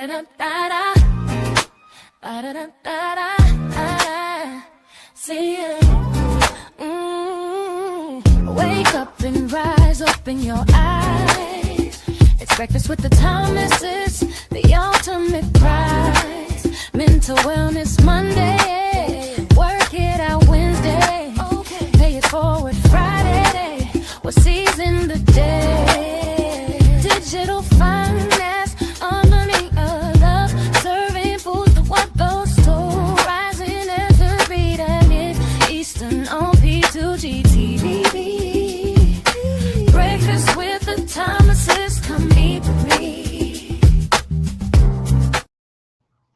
See you. Wake up and rise, open your eyes. It's breakfast with the Thomases, the ultimate prize. Mental Wellness Monday, work it out Wednesday, pay it forward Friday, we're seizing the day. Digital finance, underneath a love, serving food for what those store, rising as the beat and it, Eastern on P2GTV. Breakfast with the Thomases, come eat with me.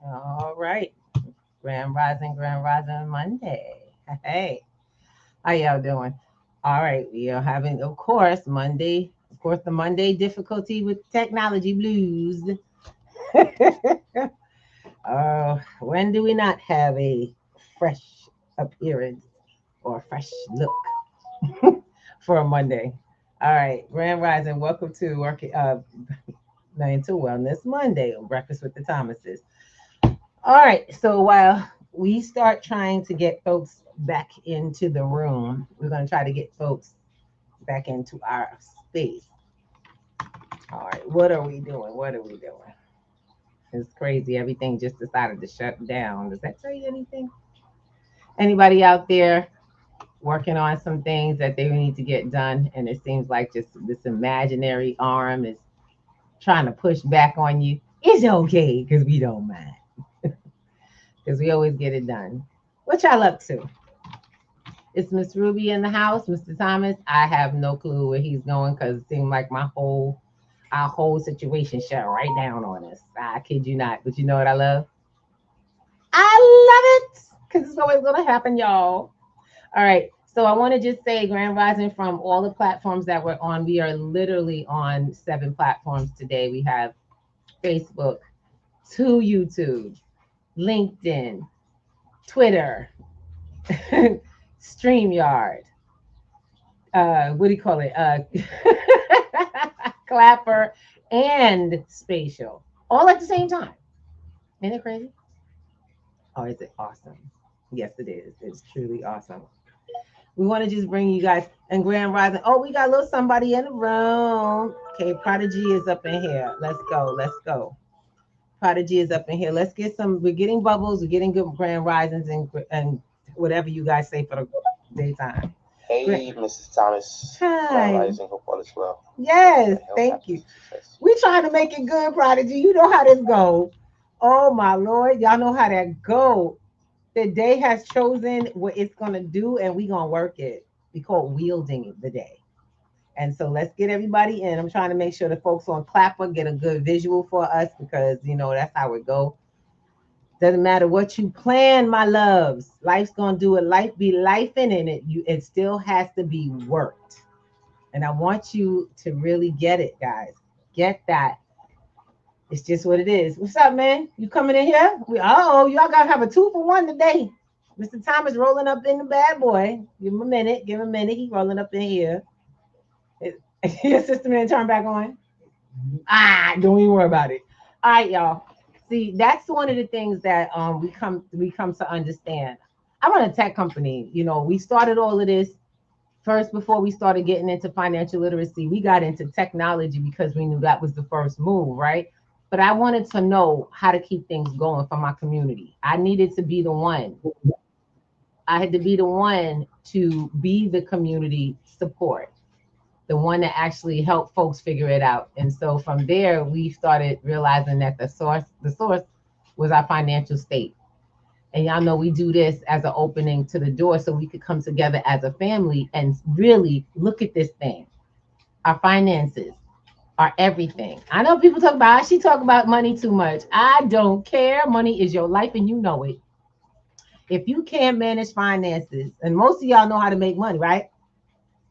All right, Grand Rising Monday. Hey, how y'all doing? All right, we are having, of course, the Monday difficulty with technology blues. When do we not have a fresh appearance or fresh look for a Monday? All right, Grand Rising, welcome to Mental Wellness Monday on Breakfast with the Thomases. All right, so while we start trying to get folks back into the room, we're going to try to get folks back into our space. All right, what are we doing? It's crazy. Everything just decided to shut down. Does that tell you anything? Anybody out there working on some things that they need to get done, and it seems like just this imaginary arm is trying to push back on you? It's okay, because we don't mind. Because we always get it done. What y'all up to? It's Miss Ruby in the house, Mr. Thomas. I have no clue where he's going because it seemed like our whole situation shut right down on us. I kid you not. But you know what I love? I love it because it's always going to happen, y'all. All right. So I want to just say, Grand Rising, from all the platforms that we're on, we are literally on 7 platforms today. We have Facebook, 2 YouTube, LinkedIn, Twitter, StreamYard, what do you call it? Clapper and Spatial, all at the same time. Isn't it crazy? Oh, is it awesome? Yes, it is. It's truly awesome. We want to just bring you guys and Grand Rising. Oh, we got a little somebody in the room. Okay, Prodigy is up in here. Let's go. Prodigy is up in here. Let's get some. We're getting bubbles. We're getting good Grand Risings and whatever you guys say for the daytime. Hey, Mrs. Thomas. Hi. Grand Rising. Hope all is well. Yes, thank you. We're trying to make it good, Prodigy. You know how this goes. Oh my Lord, y'all know how that go. The day has chosen what it's gonna do, and we're gonna work it. We call it wielding the day. And so let's get everybody in. I'm trying to make sure the folks on Clapper get a good visual for us because, you know, that's how it go. Doesn't matter what you plan, my loves. Life's going to do it. Life be lifing in it. It still has to be worked. And I want you to really get it, guys. Get that. It's just what it is. What's up, man? You coming in here? Y'all got to have a 2-for-1 today. Mr. Thomas rolling up in the bad boy. Give him a minute. He rolling up in here. Your system didn't turn back on. Don't even worry about it. All right, y'all. See, that's one of the things that we come to understand. I run a tech company. You know, we started all of this first before we started getting into financial literacy. We got into technology because we knew that was the first move, right? But I wanted to know how to keep things going for my community. I needed to be the one. I had to be the one to be the community support, the one that actually helped folks figure it out. And so from there, we started realizing that the source was our financial state. And y'all know we do this as an opening to the door so we could come together as a family and really look at this thing. Our finances are everything. I know people talk about, she talk about money too much. I don't care. Money is your life and you know it. If you can't manage finances, and most of y'all know how to make money, right?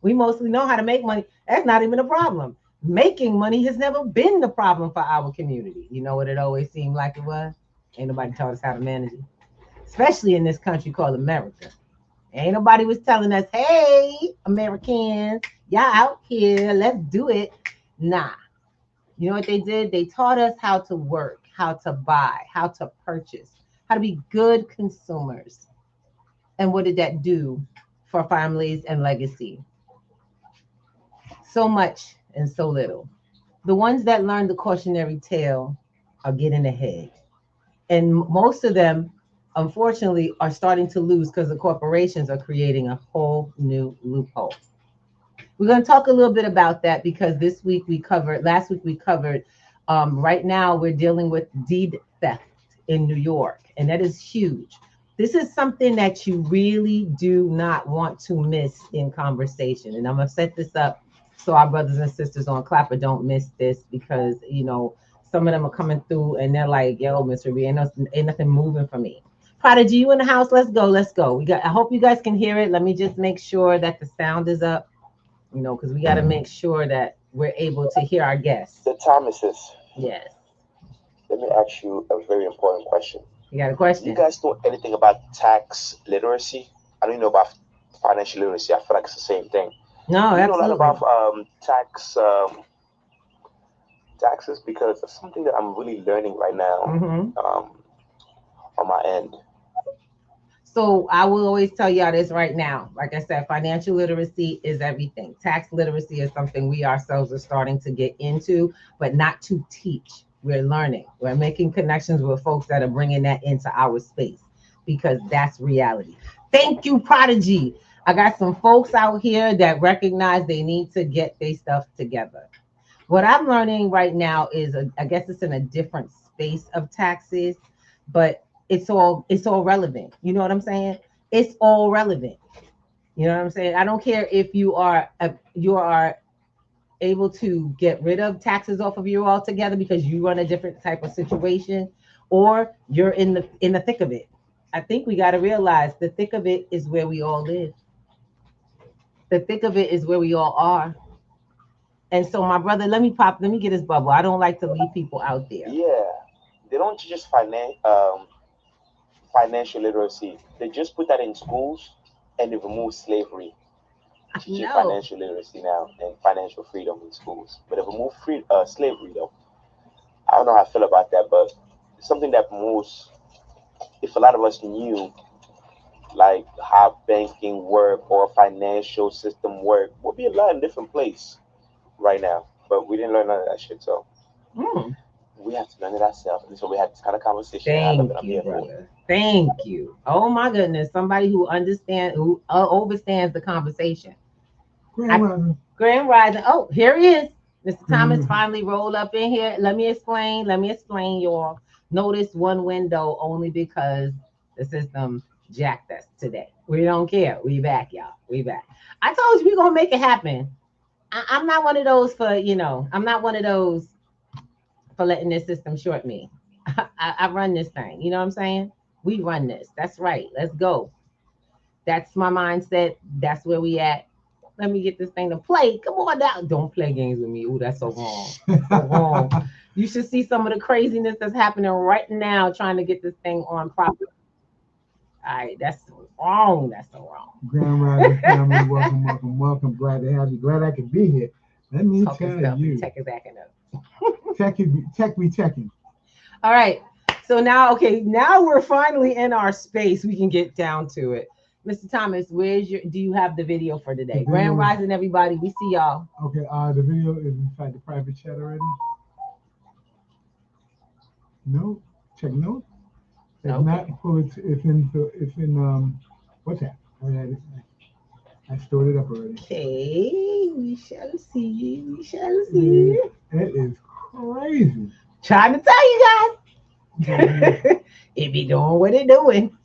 We mostly know how to make money. That's not even a problem. Making money has never been the problem for our community. You know what it always seemed like it was? Ain't nobody taught us how to manage it. Especially in this country called America. Ain't nobody was telling us, hey, Americans, y'all out here, let's do it. Nah. You know what they did? They taught us how to work, how to buy, how to purchase, how to be good consumers. And what did that do for families and legacy? So much and so little. The ones that learn the cautionary tale are getting ahead. And most of them, unfortunately, are starting to lose because the corporations are creating a whole new loophole. We're going to talk a little bit about that because last week we covered, right now we're dealing with deed theft in New York, and that is huge. This is something that you really do not want to miss in conversation. And I'm going to set this up so our brothers and sisters on Clapper don't miss this because, some of them are coming through and they're like, yo, Mr. B, ain't nothing moving for me. Prodigy, you in the house? Let's go. Let's go. I hope you guys can hear it. Let me just make sure that the sound is up. Because we got to make sure that we're able to hear our guests. The Thomases. Yes. Let me ask you a very important question. You got a question? Do you guys know anything about tax literacy? I don't know about financial literacy. I feel like it's the same thing. No, you absolutely. know a lot about taxes because it's something that I'm really learning right now on my end. So I will always tell y'all this right now. Like I said, financial literacy is everything. Tax literacy is something we ourselves are starting to get into, but not to teach. We're learning. We're making connections with folks that are bringing that into our space because that's reality. Thank you, Prodigy. I got some folks out here that recognize they need to get their stuff together. What I'm learning right now is, I guess it's in a different space of taxes, but it's all relevant. You know what I'm saying? It's all relevant. You know what I'm saying? I don't care if you are able to get rid of taxes off of you altogether because you run a different type of situation, or you're in the thick of it. I think we got to realize the thick of it is where we all live. The thick of it is where we all are. And so, my brother, let me get his bubble. I don't like to leave people out there. Yeah, they don't teach us financial literacy. They just put that in schools and they remove slavery. Teaching financial literacy now and financial freedom in schools. But they remove slavery though. I don't know how I feel about that, but it's something that if a lot of us knew like how banking work or financial system work, we'll be a lot in a different place right now. But we didn't learn none of that shit, so we have to learn it ourselves. And so we had this kind of conversation. Thank you, brother. Thank you. Oh my goodness, somebody who understands the conversation. Grand Rising. Oh, here he is. Mr. Thomas finally rolled up in here. Let me explain, y'all. Notice one window only because the system jacked us today. We don't care. We back, y'all. We back. I told you we're gonna make it happen. I'm not one of those I'm not one of those for letting this system short me. I run this thing. You know what I'm saying? We run this. That's right. Let's go. That's my mindset. That's where we at. Let me get this thing to play. Come on down. Don't play games with me. Ooh, that's so wrong. So wrong. You should see some of the craziness that's happening right now trying to get this thing on properly. All right, that's so wrong. That's so wrong. Grand Rising family, welcome. Glad to have you. Glad I could be here. Let me tell you. Tech is backing up. Tech be checking. All right. So now we're finally in our space. We can get down to it. Mr. Thomas, do you have the video for today? Grand Rising, everybody. We see y'all. Okay, the video is inside the private chat already. No, check notes. If not, it's in WhatsApp. I stored it up already. Okay, we shall see. It is crazy. Trying to tell you guys. It be doing what it doing.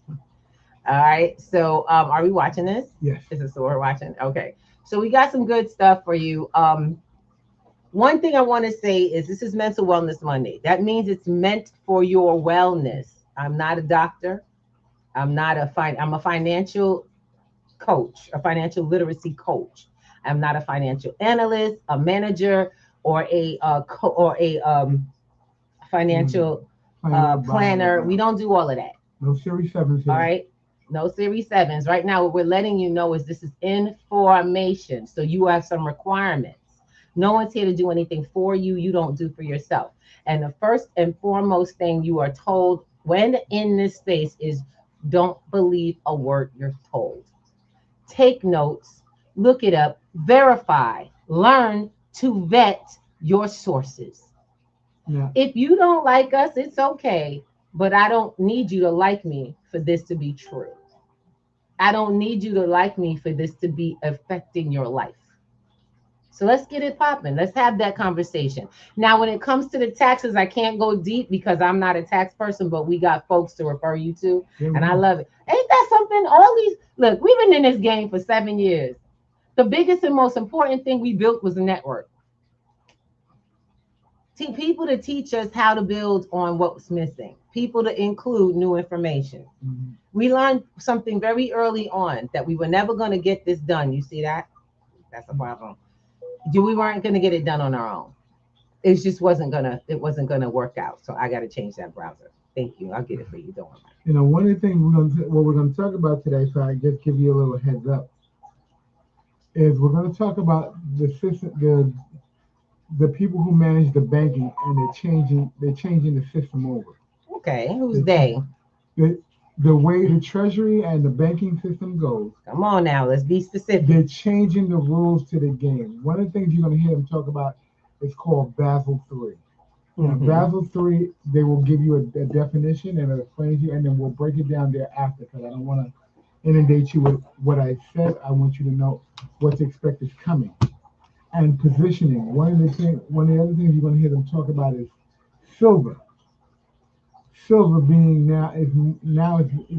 All right. So are we watching this? Yes. This is what we're watching. Okay. So we got some good stuff for you. One thing I want to say is this is Mental Wellness Monday. That means it's meant for your wellness. I'm not a doctor. I'm a financial coach, a financial literacy coach. I'm not a financial analyst, a manager, or a financial planner. We don't do all of that. No Series 7s here. All right. No Series 7s. Right now, what we're letting you know is this is information. So you have some requirements. No one's here to do anything for you. You don't do for yourself. And the first and foremost thing you are told when in this space is don't believe a word you're told. Take notes, look it up, verify, learn to vet your sources. Yeah. If you don't like us, it's okay, but I don't need you to like me for this to be true. I don't need you to like me for this to be affecting your life. So let's get it popping. Let's have that conversation. Now, when it comes to the taxes, I can't go deep because I'm not a tax person, but we got folks to refer you to, and I love it. Ain't that something? All these, look, we've been in this game for 7 years. The biggest and most important thing we built was a network. People to teach us how to build on what's missing, people to include new information. Mm-hmm. We learned something very early on that we were never going to get this done. You see that? That's a problem. We weren't going to get it done on our own. It just wasn't gonna work out. So I got to change that browser. Thank you. I'll get it for you. Don't worry. You know, one of the things we're going to talk about today, so I just give you a little heads up, is we're going to talk about the system, the people who manage the banking, and they're changing the system over. Okay, who's they? The way the treasury and the banking system goes. Come on now, let's be specific. They're changing the rules to the game. One of the things you're going to hear them talk about is called Basel III. Mm-hmm. Basel III, they will give you a definition and it'll explain to you, and then we'll break it down thereafter because I don't want to inundate you with what I said. I want you to know what to expect is coming. And positioning. One of the other things you're going to hear them talk about is silver. Silver being now is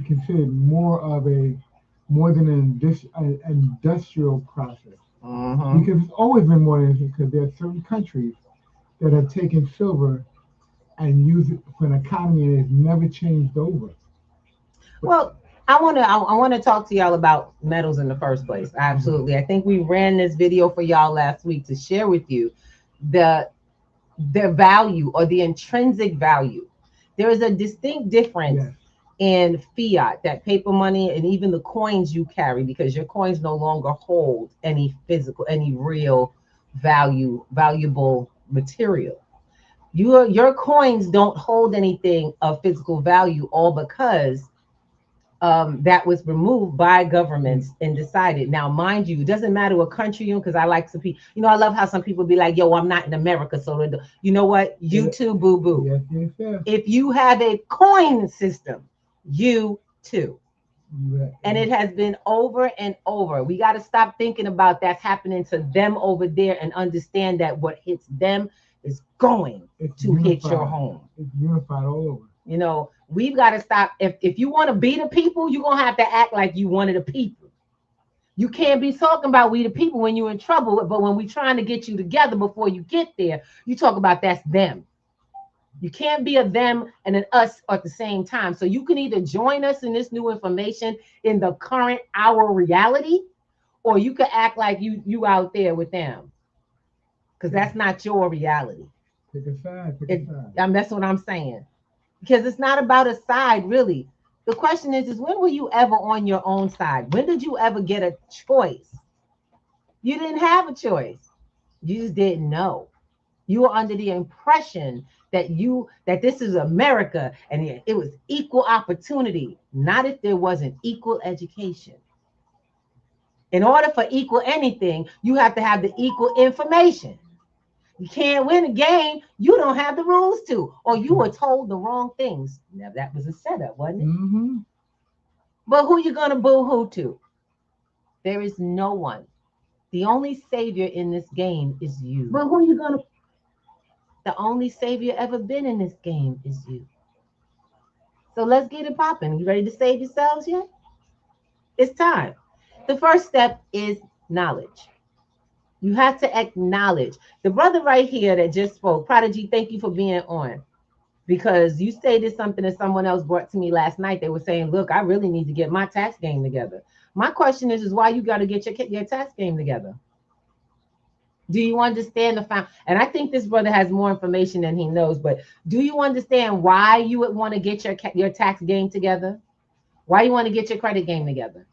considered more than an industrial process. Mm-hmm. Because it's always been more than, because there are certain countries that have taken silver and used it for an economy and it's never changed over. Well, I want to talk to y'all about metals in the first place. Absolutely. I think we ran this video for y'all last week to share with you the value or the intrinsic value. There is a distinct difference in fiat, that paper money, and even the coins you carry, because your coins no longer hold any real valuable material. Your coins don't hold anything of physical value, all because that was removed by governments and decided. Now, mind you, it doesn't matter what country you're in, because I like some people, I love how some people be like, yo, I'm not in America. So you know what? You too, boo-boo. Yes. If you have a coin system, you too. And it has been over and over. We got to stop thinking about that's happening to them over there and understand that what hits them is going to hit your home. It's unified all over. We've got to stop. If you want to be the people, you're going to have to act like you one of the people. You can't be talking about we the people when you're in trouble, but when we're trying to get you together before you get there, you talk about that's them. You can't be a them and an us at the same time. So you can either join us in this new information in the current hour reality, or you can act like you out there with them, because that's not your reality. Pick a side. That's what I'm saying. Because it's not about a side, really. The question is when were you ever on your own side? When did you ever get a choice? You didn't have a choice. You just didn't know. You were under the impression that this is America and it was equal opportunity, not if there wasn't equal education. In order for equal anything, you have to have the equal information. You can't win a game you don't have the rules to, or you were told the wrong things. Now, that was a setup, wasn't it? Mm-hmm. But who you going to boo-hoo to? There is no one. The only savior in this game is you. But who you going to? The only savior ever been in this game is you. So let's get it popping. You ready to save yourselves yet? It's time. The first step is knowledge. You have to acknowledge. The brother right here that just spoke, Prodigy, thank you for being on. Because you stated something that someone else brought to me last night. They were saying, look, I really need to get my tax game together. My question is why you got to get your tax game together? Do you understand the fact? And I think this brother has more information than he knows, but do you understand why you would want to get your tax game together? Why you want to get your credit game together?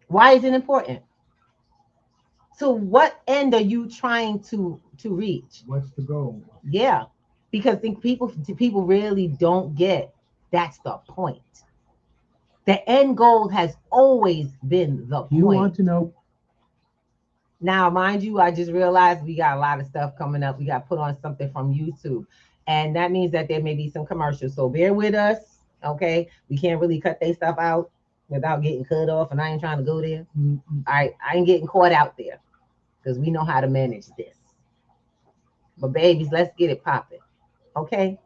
Why is it important? So what end are you trying to reach? What's the goal? Yeah, because think people really don't get that's the point. The end goal has always been the You point. want to know? Now, mind you, I just realized we got a lot of stuff coming up. We got put on something from YouTube, and that means that there may be some commercials. So bear with us, okay? We can't really cut their stuff out without getting cut off, and I ain't trying to go there. I ain't getting caught out there because we know how to manage this. But babies, let's get it popping, okay?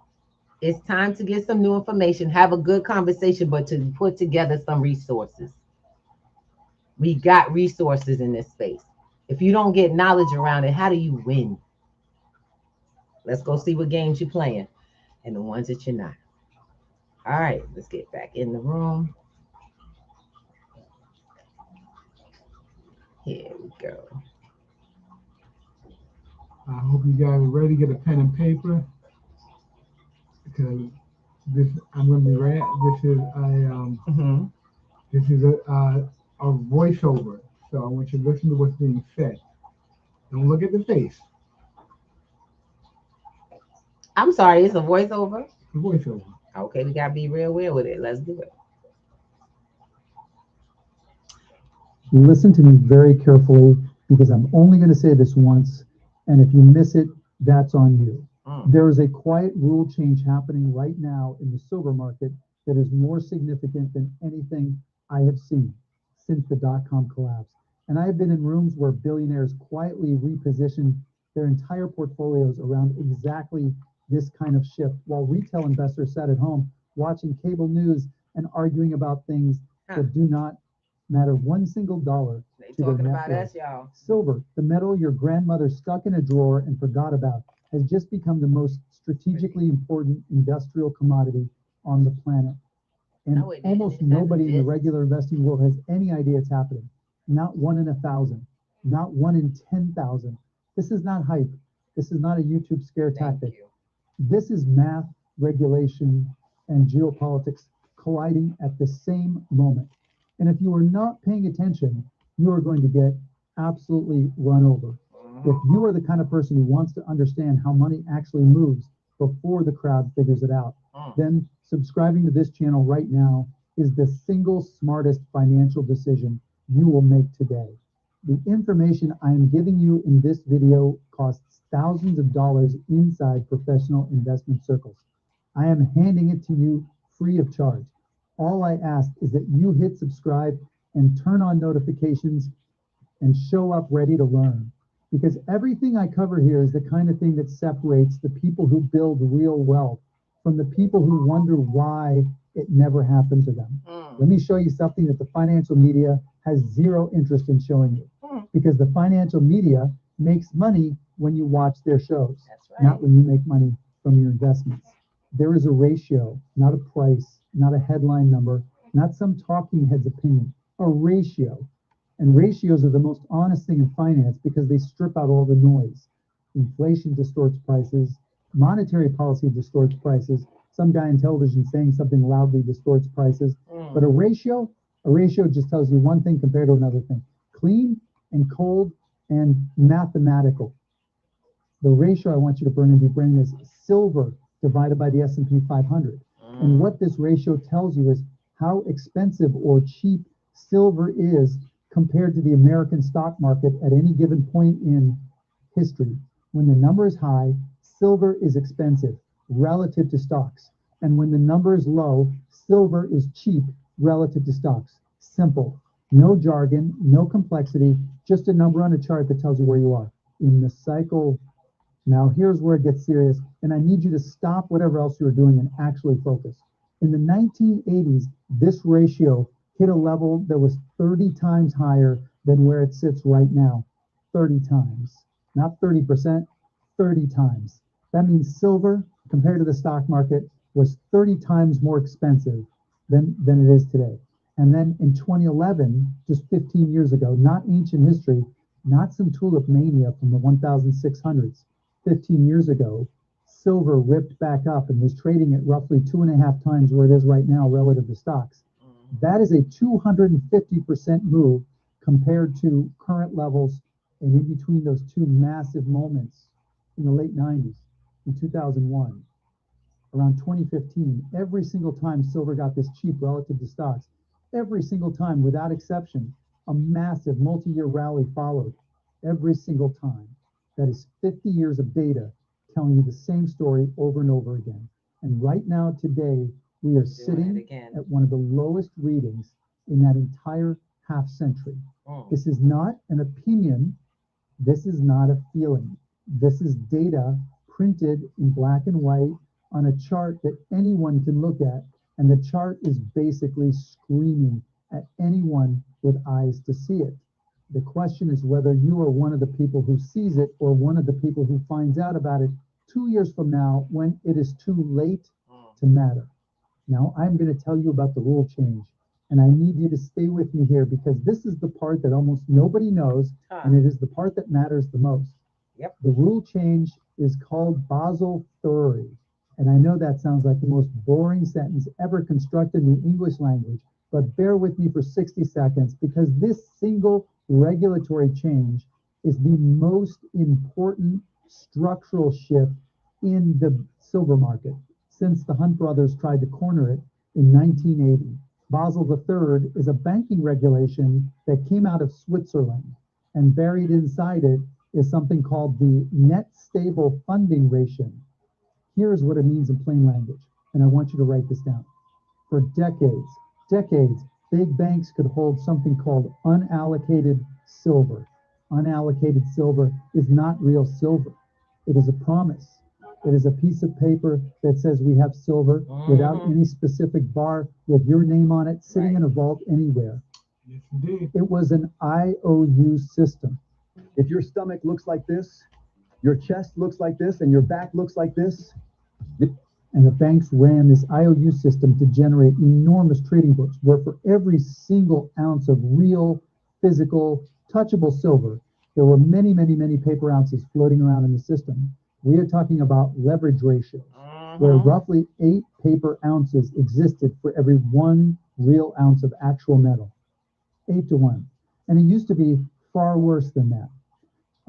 It's time to get some new information, have a good conversation, but to put together some resources. We got resources in this space. If you don't get knowledge around it, how do you win? Let's go see what games you're playing and the ones that you're not. All right, let's get back in the room. Here we go. I hope you guys are ready to get a pen and paper because this I'm going to be right. This is a voiceover, so I want you to listen to what's being said. Don't look at the face. I'm sorry, it's a voiceover. The voiceover. Okay, we gotta be real with it. Let's do it. Listen to me very carefully because I'm only going to say this once, and if you miss it, that's on you. There is a quiet rule change happening right now in the silver market that is more significant than anything I have seen since the dot-com collapse. And I have been in rooms where billionaires quietly reposition their entire portfolios around exactly this kind of shift, while retail investors sat at home watching cable news and arguing about things that do not matter one single dollar They to their talking net about worth. us, y'all. Silver, the metal your grandmother stuck in a drawer and forgot about, has just become the most strategically important industrial commodity on the planet. And No, it didn't. almost It never nobody in the did. regular investing world has any idea it's happening. Not 1 in 1,000, not 1 in 10,000. This is not hype. This is not a YouTube scare Thank tactic. you. This is math, regulation, and geopolitics colliding at the same moment. And if you are not paying attention, you are going to get absolutely run over. If you are the kind of person who wants to understand how money actually moves before the crowd figures it out, then subscribing to this channel right now is the single smartest financial decision you will make today. The information I am giving you in this video costs thousands of dollars inside professional investment circles. I am handing it to you free of charge. All I ask is that you hit subscribe and turn on notifications and show up ready to learn. Because everything I cover here is the kind of thing that separates the people who build real wealth from the people who wonder why it never happened to them. Let me show you something that the financial media has zero interest in showing you. Because the financial media makes money when you watch their shows, not when you make money from your investments. There is a ratio, not a price, not a headline number, not some talking head's opinion, a ratio. And ratios are the most honest thing in finance because they strip out all the noise. Inflation distorts prices. Monetary policy distorts prices. Some guy on television saying something loudly distorts prices. But a ratio just tells you one thing compared to another thing. Clean and cold and mathematical. The ratio I want you to bring in your brain is silver divided by the S&P 500. And what this ratio tells you is how expensive or cheap silver is compared to the American stock market at any given point in history. When the number is high, silver is expensive relative to stocks. And when the number is low, silver is cheap relative to stocks. Simple. No jargon, no complexity, just a number on a chart that tells you where you are in the cycle. Now, here's where it gets serious, and I need you to stop whatever else you're doing and actually focus. In the 1980s, this ratio hit a level that was 30 times higher than where it sits right now. 30 times. Not 30%, 30 times. That means silver, compared to the stock market, was 30 times more expensive than it is today. And then in 2011, just 15 years ago, not ancient history, not some tulip mania from the 1600s, 15 years ago, silver ripped back up and was trading at roughly 2.5 times where it is right now relative to stocks. That is a 250% move compared to current levels And in between those two massive moments in the late 90s, in 2001, around 2015, every single time silver got this cheap relative to stocks, every single time, without exception, a massive multi-year rally followed. Every single time. That is 50 years of data telling you the same story over and over again. And right now, today, we are sitting at one of the lowest readings in that entire half century. This is not an opinion. This is not a feeling. This is data printed in black and white on a chart that anyone can look at. And the chart is basically screaming at anyone with eyes to see it. The question is whether you are one of the people who sees it or one of the people who finds out about it 2 years from now when it is too late to matter. Now, I'm going to tell you about the rule change. And I need you to stay with me here because this is the part that almost nobody knows, and it is the part that matters the most. Yep. The rule change is called Basel III. And I know that sounds like the most boring sentence ever constructed in the English language, but bear with me for 60 seconds because this single regulatory change is the most important structural shift in the silver market since the Hunt brothers tried to corner it in 1980. Basel III is a banking regulation that came out of Switzerland, and buried inside it is something called the net stable funding ratio. Here's what it means in plain language, and I want you to write this down. For decades, big banks could hold something called unallocated silver. Unallocated silver is not real silver. It is a promise. It is a piece of paper that says we have silver without any specific bar with your name on it sitting in a vault anywhere. Yes, indeed. It was an IOU system. If your stomach looks like this, your chest looks like this, and your back looks like this, and the banks ran this IOU system to generate enormous trading books where for every single ounce of real, physical, touchable silver, there were many, many, many paper ounces floating around in the system. We are talking about leverage ratios, where roughly 8 paper ounces existed for every 1 real ounce of actual metal. 8 to 1. And it used to be far worse than that.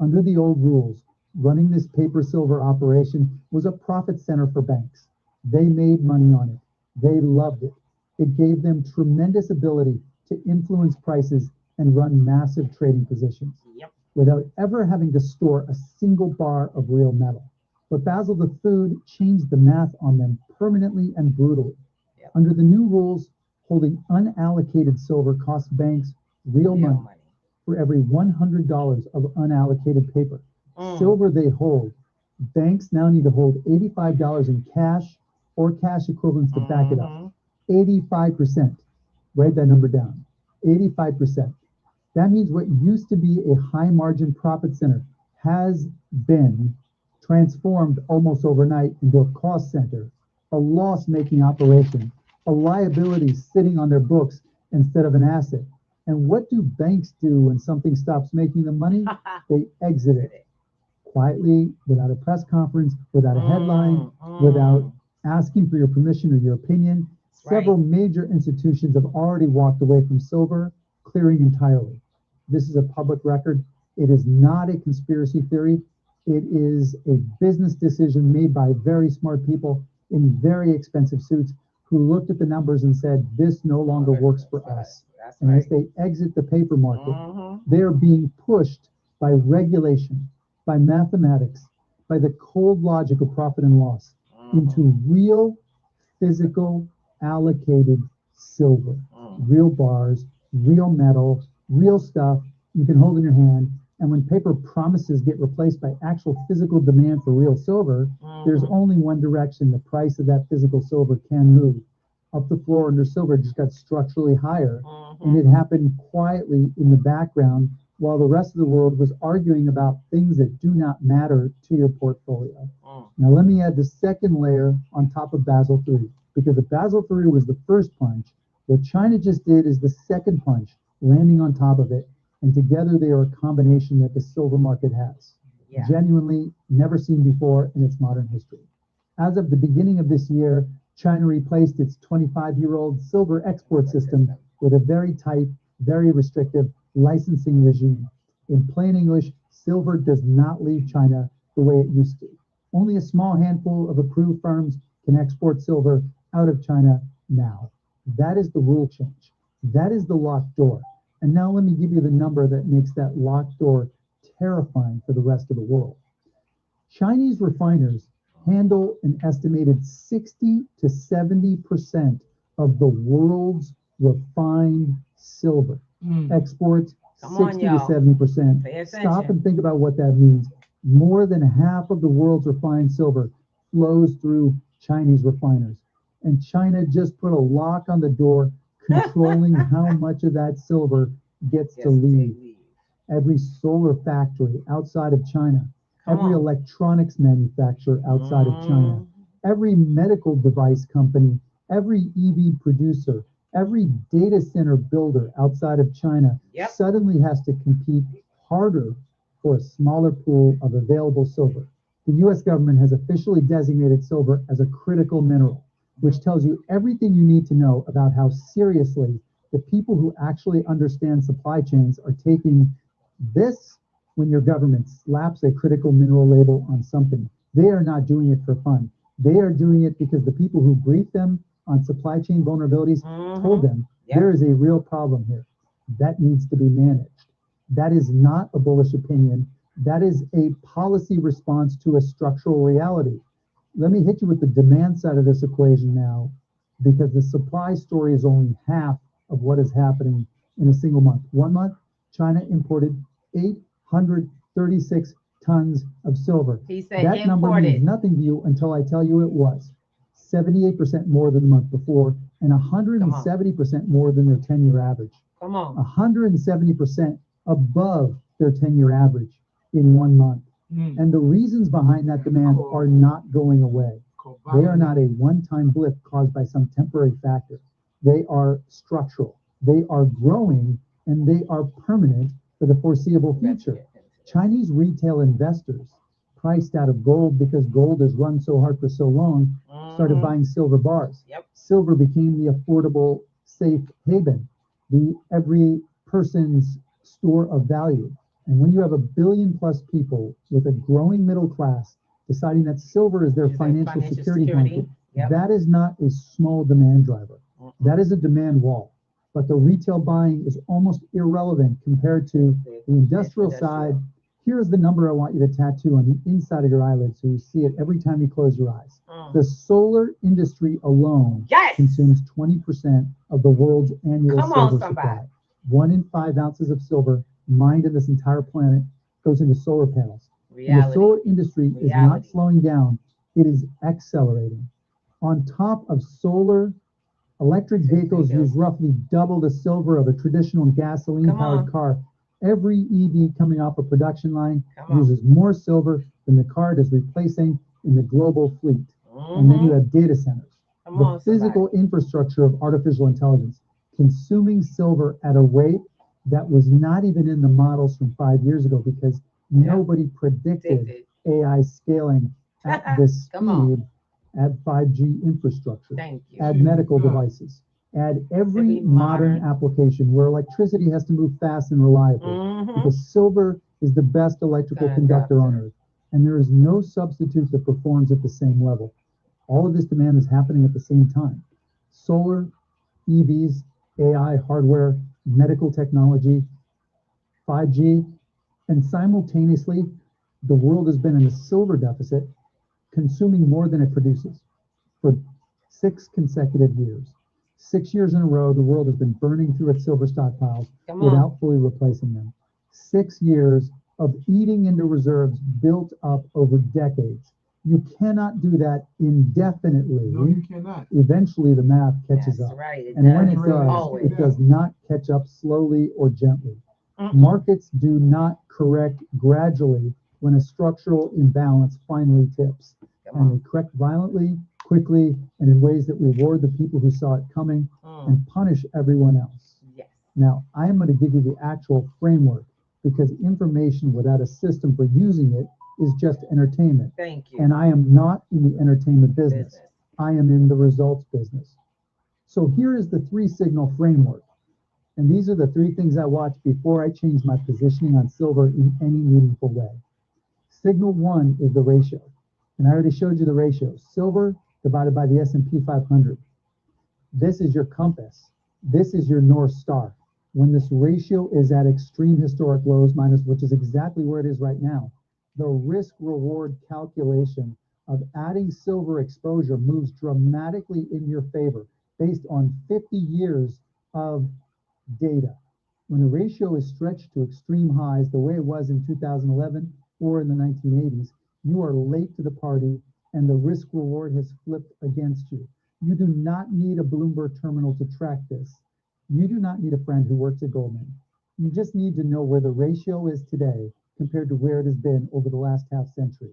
Under the old rules, running this paper silver operation was a profit center for banks. They made money on it. They loved it. It gave them tremendous ability to influence prices and run massive trading positions without ever having to store a single bar of real metal. But Basel III changed the math on them permanently and brutally. Under the new rules, holding unallocated silver costs banks real money for every $100 of unallocated paper. Silver they hold, banks now need to hold $85 in cash or cash equivalents to back it up. 85%. Write that number down. 85%. That means what used to be a high margin profit center has been transformed almost overnight into a cost center, a loss-making operation, a liability sitting on their books instead of an asset. And what do banks do when something stops making them money? They exit it quietly, without a press conference, without a headline, without asking for your permission or your opinion. Several major institutions have already walked away from silver, clearing entirely. This is a public record. It is not a conspiracy theory. It is a business decision made by very smart people in very expensive suits who looked at the numbers and said, this no longer works for us. And as they exit the paper market, they are being pushed by regulation, by mathematics, by the cold logic of profit and loss into real, physical, allocated silver, real bars, real metal, real stuff you can hold in your hand. And when paper promises get replaced by actual physical demand for real silver, there's only one direction the price of that physical silver can move. Up the floor under silver just got structurally higher. And it happened quietly in the background while the rest of the world was arguing about things that do not matter to your portfolio. Now let me add the second layer on top of Basel III, because if Basel III was the first punch, what China just did is the second punch, landing on top of it. And together they are a combination that the silver market has. Genuinely never seen before in its modern history. As of the beginning of this year, China replaced its 25-year-old silver export system with a very tight, very restrictive licensing regime. In plain English, silver does not leave China the way it used to. Only a small handful of approved firms can export silver out of China now. That is the rule change. That is the locked door. And now let me give you the number that makes that locked door terrifying for the rest of the world. Chinese refiners handle an estimated 60 to 70% of the world's refined silver. Exports Come on, 60 to y'all. 70%. Pay attention. Stop and think about what that means. More than half of the world's refined silver flows through Chinese refiners. And China just put a lock on the door, controlling how much of that silver gets to leave. Every solar factory outside of China, every electronics manufacturer outside of China, every medical device company, every EV producer, every data center builder outside of China suddenly has to compete harder for a smaller pool of available silver. The US government has officially designated silver as a critical mineral, which tells you everything you need to know about how seriously the people who actually understand supply chains are taking this. When your government slaps a critical mineral label on something, they are not doing it for fun. They are doing it because the people who briefed them on supply chain vulnerabilities told them there is a real problem here that needs to be managed. That is not a bullish opinion. That is a policy response to a structural reality. Let me hit you with the demand side of this equation now, because the supply story is only half of what is happening in a single month. 1 month, China imported 836 tons of silver. He said that number means imported. nothing to you until I tell you it was 78% more than the month before and 170% more than their 10-year average. Come on. 170% above their 10-year average in 1 month. And the reasons behind that demand are not going away. They are not a one-time blip caused by some temporary factor. They are structural. They are growing, and they are permanent for the foreseeable future. Chinese retail investors, priced out of gold because gold has run so hard for so long, started buying silver bars. Silver became the affordable, safe haven, the every person's store of value. And when you have 1 billion plus people with a growing middle class deciding that silver is their financial security blanket, that is not a small demand driver. That is a demand wall. But the retail buying is almost irrelevant compared to the industrial side. Here's the number I want you to tattoo on the inside of your eyelid so you see it every time you close your eyes. The solar industry alone consumes 20% of the world's annual silver supply. 1 in 5 ounces of silver mined in this entire planet goes into solar panels. And the solar industry is not slowing down, it is accelerating. On top of solar, electric vehicles use roughly double the silver of a traditional gasoline-powered car. Every EV coming off a production line uses more silver than the car it is replacing in the global fleet. And then you have data centers. The physical infrastructure of artificial intelligence consuming silver at a rate that was not even in the models from 5 years ago, because nobody predicted AI scaling at this speed. Add 5G infrastructure, add medical devices, add every modern application where electricity has to move fast and reliably, because silver is the best electrical conductor on Earth, and there is no substitute that performs at the same level. All of this demand is happening at the same time. Solar, EVs, AI hardware, medical technology, 5G, and simultaneously, the world has been in a silver deficit, consuming more than it produces for 6 consecutive years. 6 years in a row, the world has been burning through its silver stockpiles without fully replacing them. 6 years of eating into reserves built up over decades. You cannot do that indefinitely. No, you cannot. Eventually, the math catches up. And when it does, it does not catch up slowly or gently. Markets do not correct gradually when a structural imbalance finally tips. And they correct violently, quickly, and in ways that reward the people who saw it coming and punish everyone else. Now, I am going to give you the actual framework, because information without a system for using it is just entertainment. And I am not in the entertainment business. I am in the results business. So here is the 3 signal framework. And these are the three things I watch before I change my positioning on silver in any meaningful way. Signal one is the ratio. And I already showed you the ratio. Silver divided by the S&P 500. This is your compass. This is your North Star. When this ratio is at extreme historic lows, which is exactly where it is right now, the risk-reward calculation of adding silver exposure moves dramatically in your favor based on 50 years of data. When the ratio is stretched to extreme highs, the way it was in 2011 or in the 1980s, you are late to the party and the risk reward has flipped against you. You do not need a Bloomberg terminal to track this. You do not need a friend who works at Goldman. You just need to know where the ratio is today compared to where it has been over the last half century.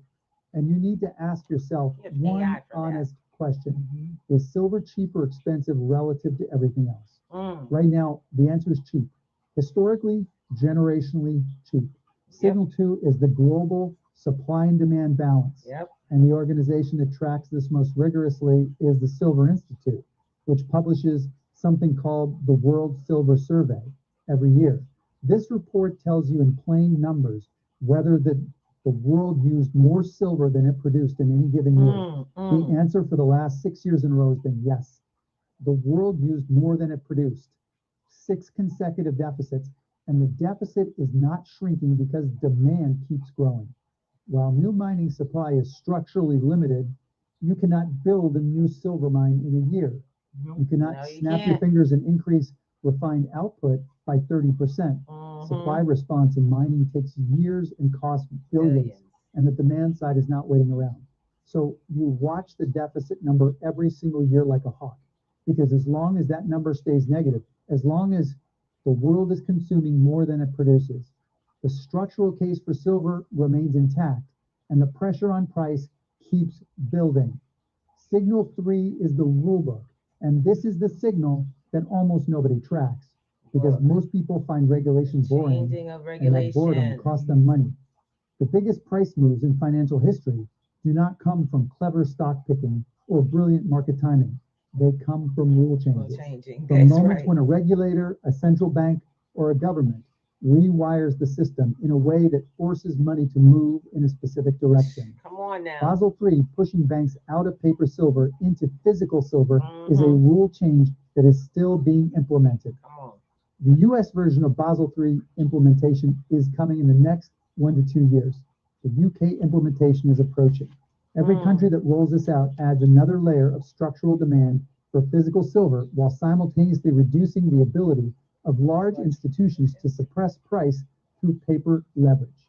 And you need to ask yourself one honest question. Is silver cheap or expensive relative to everything else? Right now, the answer is cheap. Historically, generationally cheap. Signal two is the global supply and demand balance. And the organization that tracks this most rigorously is the Silver Institute, which publishes something called the World Silver Survey every year. This report tells you in plain numbers whether the world used more silver than it produced in any given year. The answer for the last 6 years in a row has been yes. The world used more than it produced. 6 consecutive deficits, and the deficit is not shrinking because demand keeps growing. While new mining supply is structurally limited, you cannot build a new silver mine in a year. You cannot snap your fingers and increase refined output by 30%. Supply response in mining takes years and costs billions, and the demand side is not waiting around. So you watch the deficit number every single year like a hawk, because as long as that number stays negative, as long as the world is consuming more than it produces, the structural case for silver remains intact, and the pressure on price keeps building. Signal 3 is the rule book, and this is the signal that almost nobody tracks, because most people find regulations boring, and that boredom costs them money. The biggest price moves in financial history do not come from clever stock picking or brilliant market timing. They come from rule changes. The moments when a regulator, a central bank, or a government rewires the system in a way that forces money to move in a specific direction. Come on now. Basel III, pushing banks out of paper silver into physical silver, is a rule change that is still being implemented. Come on. The US version of Basel III implementation is coming in the next 1 to 2 years. The UK implementation is approaching. Every country that rolls this out adds another layer of structural demand for physical silver while simultaneously reducing the ability of large institutions to suppress price through paper leverage.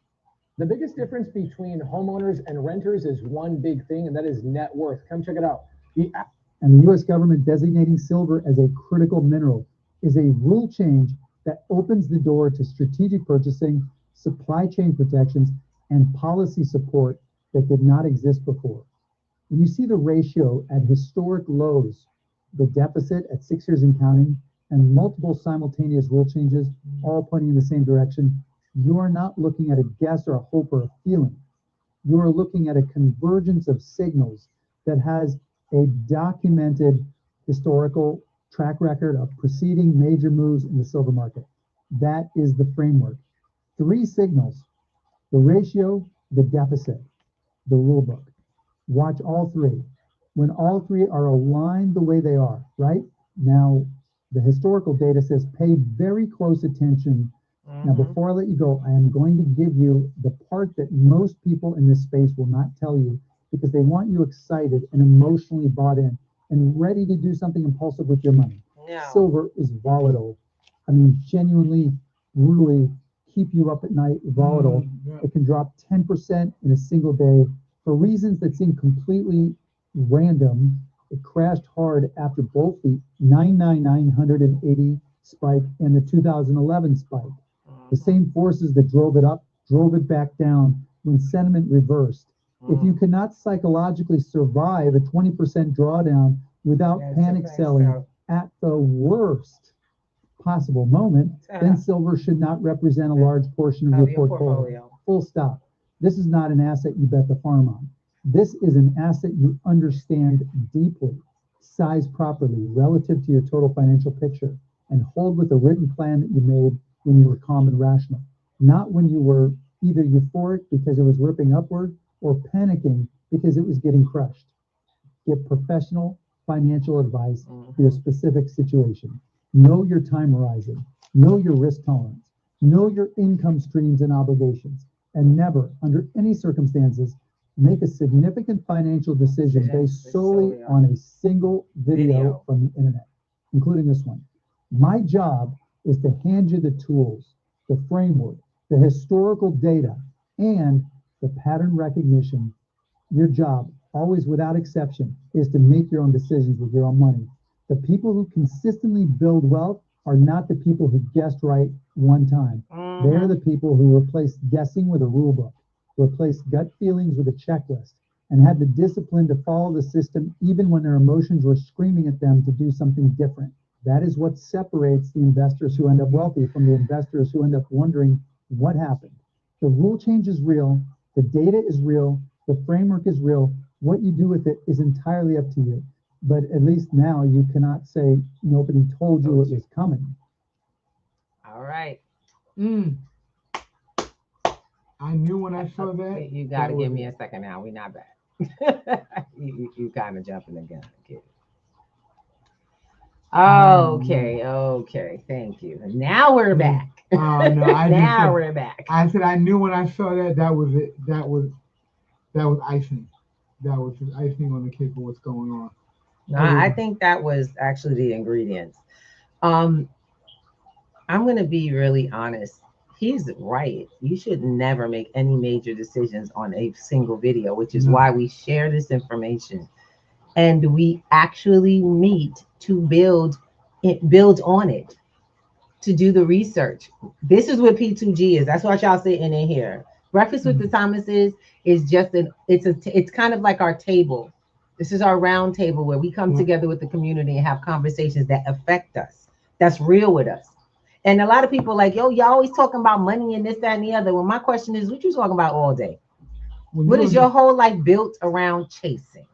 The biggest difference between homeowners and renters is one big thing, and that is net worth. Come check it out. And the US government designating silver as a critical mineral is a rule change that opens the door to strategic purchasing, supply chain protections, and policy support that did not exist before. When you see the ratio at historic lows, the deficit at 6 years and counting, and multiple simultaneous rule changes all pointing in the same direction, you are not looking at a guess or a hope or a feeling. You are looking at a convergence of signals that has a documented historical track record of preceding major moves in the silver market. That is the framework. 3 signals: the ratio, the deficit, the rule book. Watch all 3. When all 3 are aligned the way they are, right? Now, the historical data says pay very close attention. Now, before I let you go, I am going to give you the part that most people in this space will not tell you, because they want you excited and emotionally bought in and ready to do something impulsive with your money. No. Silver is volatile. I mean, genuinely, brutally keep you up at night, volatile. It can drop 10% in a single day for reasons that seem completely random. It crashed hard after both the 980 spike and the 2011 spike. The same forces that drove it up drove it back down when sentiment reversed. If you cannot psychologically survive a 20% drawdown without panic selling at the worst possible moment, then silver should not represent a large portion of your portfolio. Full stop. This is not an asset you bet the farm on. This is an asset you understand deeply, size properly relative to your total financial picture. and hold with the written plan that you made when you were calm and rational, not when you were either euphoric because it was ripping upward or panicking because it was getting crushed. Get professional financial advice for your specific situation. Know your time horizon. Know your risk tolerance. Know your income streams and obligations. And never, under any circumstances, make a significant financial decision based solely on a single video from the internet, including this one. My job is to hand you the tools, the framework, the historical data, and the pattern recognition. Your job, always without exception, is to make your own decisions with your own money. The people who consistently build wealth are not the people who guessed right one time. They're the people who replaced guessing with a rule book, replaced gut feelings with a checklist, and had the discipline to follow the system even when their emotions were screaming at them to do something different. That is what separates the investors who end up wealthy from the investors who end up wondering what happened. The rule change is real. The data is real. The framework is real. What you do with it is entirely up to you. But at least now you cannot say nobody told you it was coming. All right. I knew when I saw that. You got to that give was me it. a second now. We're not back. you kind of jumping the gun, kid. Okay. Thank you. Now we're back. No, I now said, we're back. I said I knew when I saw that. That was it. That was icing. That was just icing on the cake for what's going on. No, I think that was actually the ingredients. I'm going to be really honest. He's right. You should never make any major decisions on a single video, which is why we share this information. And we actually meet to build on it, to do the research. This is what P2G is. That's what y'all sitting in here. Breakfast with the Thomases is just it's kind of like our table. This is our round table where we come together with the community and have conversations that affect us. That's real with us. And a lot of people are like, yo, y'all always talking about money and this, that, and the other. Well, my question is, what you talking about all day? What is your whole life built around chasing?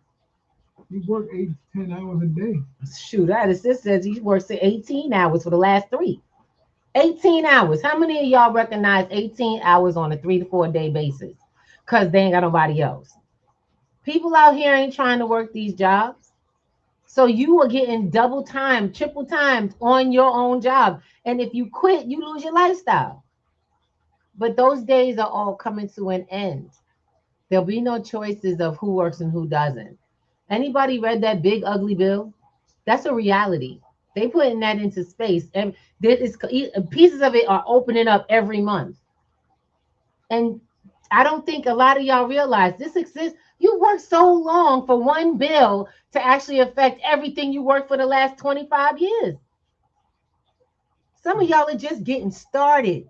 You work 8 to 10 hours a day. Shoot, that assist says he works 18 hours for the last 3. 18 hours. How many of y'all recognize 18 hours on a 3 to 4 day basis? Because they ain't got nobody else. People out here ain't trying to work these jobs. So you are getting double time, triple time on your own job. And if you quit, you lose your lifestyle. But those days are all coming to an end. There'll be no choices of who works and who doesn't. Anybody read that big ugly bill? That's a reality. They putting that into space, and pieces of it are opening up every month. And I don't think a lot of y'all realize this exists. You worked so long for one bill to actually affect everything you worked for the last 25 years. Some of y'all are just getting started.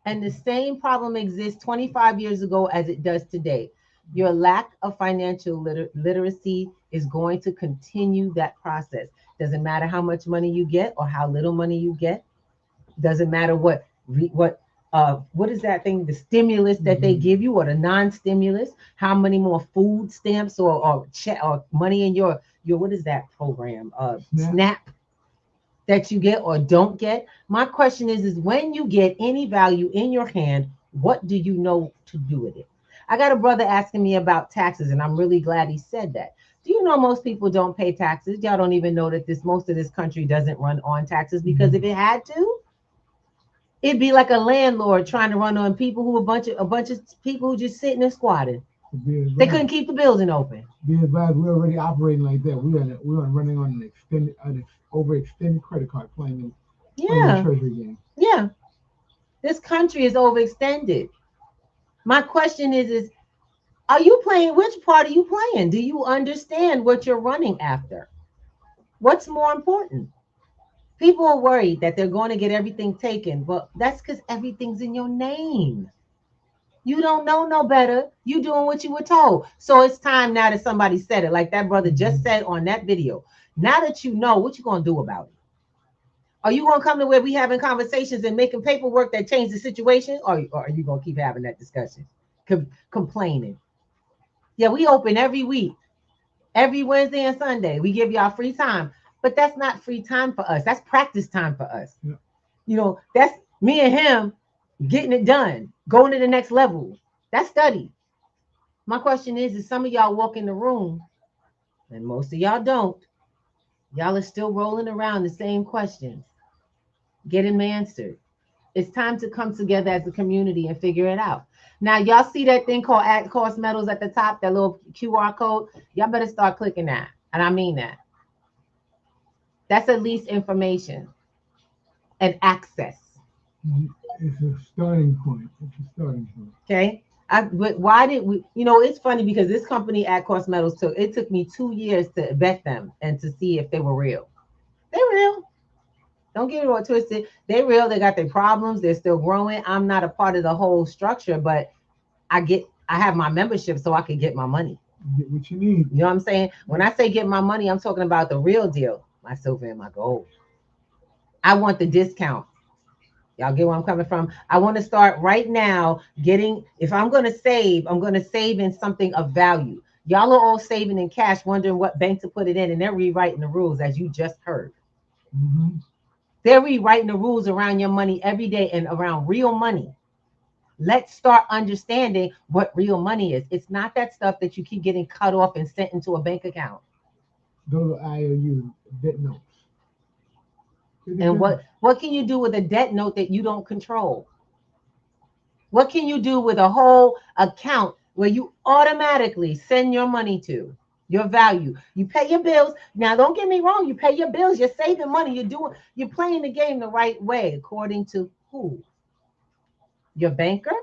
And the same problem exists 25 years ago as it does today. Your lack of financial literacy is going to continue that process. Doesn't matter how much money you get or how little money you get. Doesn't matter what is that thing, the stimulus that they give you or the non-stimulus, how many more food stamps or money in your what is that program? SNAP that you get or don't get. My question is when you get any value in your hand, what do you know to do with it? I got a brother asking me about taxes, and I'm really glad he said that. Do you know most people don't pay taxes? Y'all don't even know that most of this country doesn't run on taxes, because if it had to, it'd be like a landlord trying to run on people who a bunch of people who just sitting and squatting. They couldn't keep the building open. Be advised, we're already operating like that. We're running on an overextended credit card playing the treasury game. Yeah. This country is overextended. My question is are you playing? Which part are you playing? Do you understand what you're running after? What's more important? People are worried that they're going to get everything taken, but that's because everything's in your name. You don't know no better. You doing what you were told. So it's time now that somebody said it, like that brother just said on that video. Now that you know, what you going to do about it? Are you going to come to where we having conversations and making paperwork that change the situation? Or are you going to keep having that discussion? Complaining. Yeah, we open every week. Every Wednesday and Sunday. We give y'all free time. But that's not free time for us. That's practice time for us. Yeah. You know, that's me and him getting it done, going to the next level. That's study. My question is some of y'all walk in the room, and most of y'all don't. Y'all are still rolling around the same questions, getting them answered. It's time to come together as a community and figure it out. Now, y'all see that thing called At Cost Metals at the top, that little QR code? Y'all better start clicking that. And I mean that. That's at least information and access. It's a starting point. It's a starting point. Okay. But why did we, you know, it's funny because this company At Cost Metals took me 2 years to vet them and to see if they were real. They're real. Don't get it all twisted. They're real. They got their problems. They're still growing. I'm not a part of the whole structure, but I have my membership so I can get my money. Get what you need. You know what I'm saying? When I say get my money, I'm talking about the real deal. My silver and my gold. I want the discount. Y'all get where I'm coming from? I want to start right now getting, if I'm going to save, I'm going to save in something of value. Y'all are all saving in cash, wondering what bank to put it in, and they're rewriting the rules, as you just heard. Mm-hmm. They're rewriting the rules around your money every day and around real money. Let's start understanding what real money is. It's not that stuff that you keep getting cut off and sent into a bank account. Those are IOU, debt notes. And what can you do with a debt note that you don't control? What can you do with a whole account where you automatically send your money to, your value? You pay your bills. Now, don't get me wrong. You pay your bills. You're saving money. You're playing the game the right way, according to who? Your banker?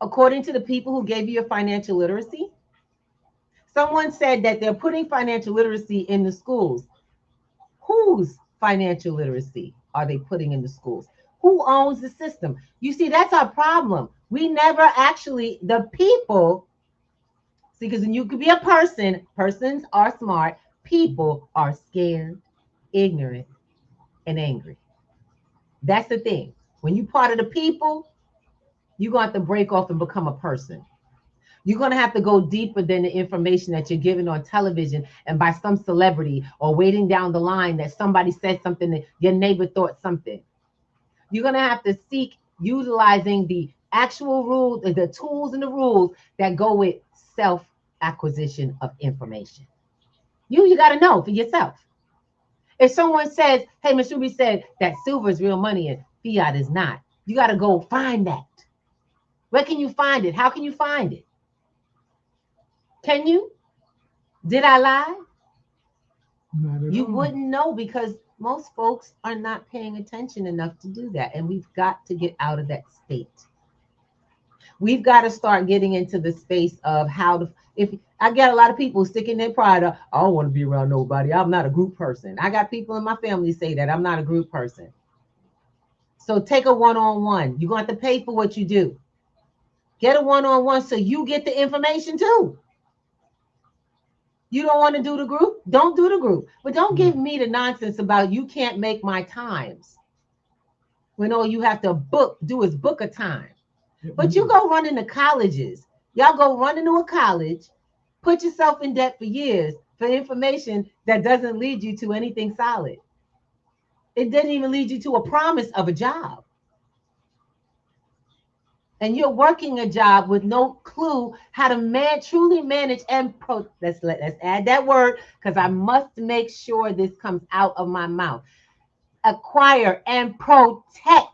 According to the people who gave you your financial literacy? Someone said that they're putting financial literacy in the schools. Whose financial literacy are they putting in the schools? Who owns the system? You see, that's our problem. We never actually, the people, see, because you could be a person, persons are smart, people are scared, ignorant, and angry. That's the thing. When you're part of the people, you're going to have to break off and become a person. You're going to have to go deeper than the information that you're given on television and by some celebrity or waiting down the line that somebody said something that your neighbor thought something. You're going to have to seek utilizing the actual rules, the tools and the rules that go with self-acquisition of information. You got to know for yourself. If someone says, hey, Ms. Ruby said that silver is real money and fiat is not, you got to go find that. Where can you find it? How can you find it? Can you? Did I lie? You wouldn't know because most folks are not paying attention enough to do that. And we've got to get out of that state. We've got to start getting into the space of how to, if I get a lot of people sticking their pride up, I don't want to be around nobody. I'm not a group person. I got people in my family say that I'm not a group person. So take a one-on-one. You're going to have to pay for what you do. Get a one-on-one so you get the information too. You don't want to do the group? Don't do the group. But don't give me the nonsense about you can't make my times. When all you have to do is book a time. But you go run into colleges. Y'all go run into a college, put yourself in debt for years for information that doesn't lead you to anything solid. It didn't even lead you to a promise of a job. And you're working a job with no clue how to truly manage and let's add that word because I must make sure this comes out of my mouth. Acquire and protect.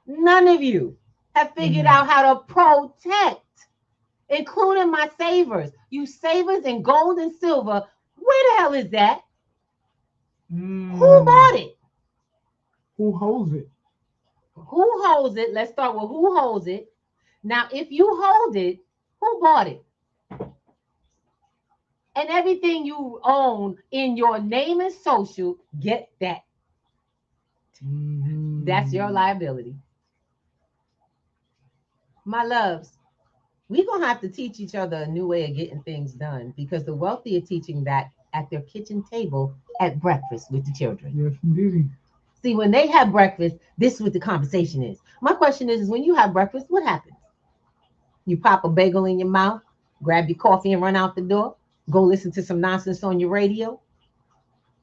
None of you have figured out how to protect, including my savers. You savers in gold and silver, where the hell is that? Who bought it? Who holds it? Who holds it? Let's start with who holds it. Now, if you hold it, who bought it? And everything you own in your name and social, get that. That's your liability. My loves, we're going to have to teach each other a new way of getting things done because the wealthy are teaching that at their kitchen table at breakfast with the children. Yes, indeed. See, when they have breakfast, this is what the conversation is. My question is when you have breakfast, what happens? You pop a bagel in your mouth, grab your coffee and run out the door? Go listen to some nonsense on your radio.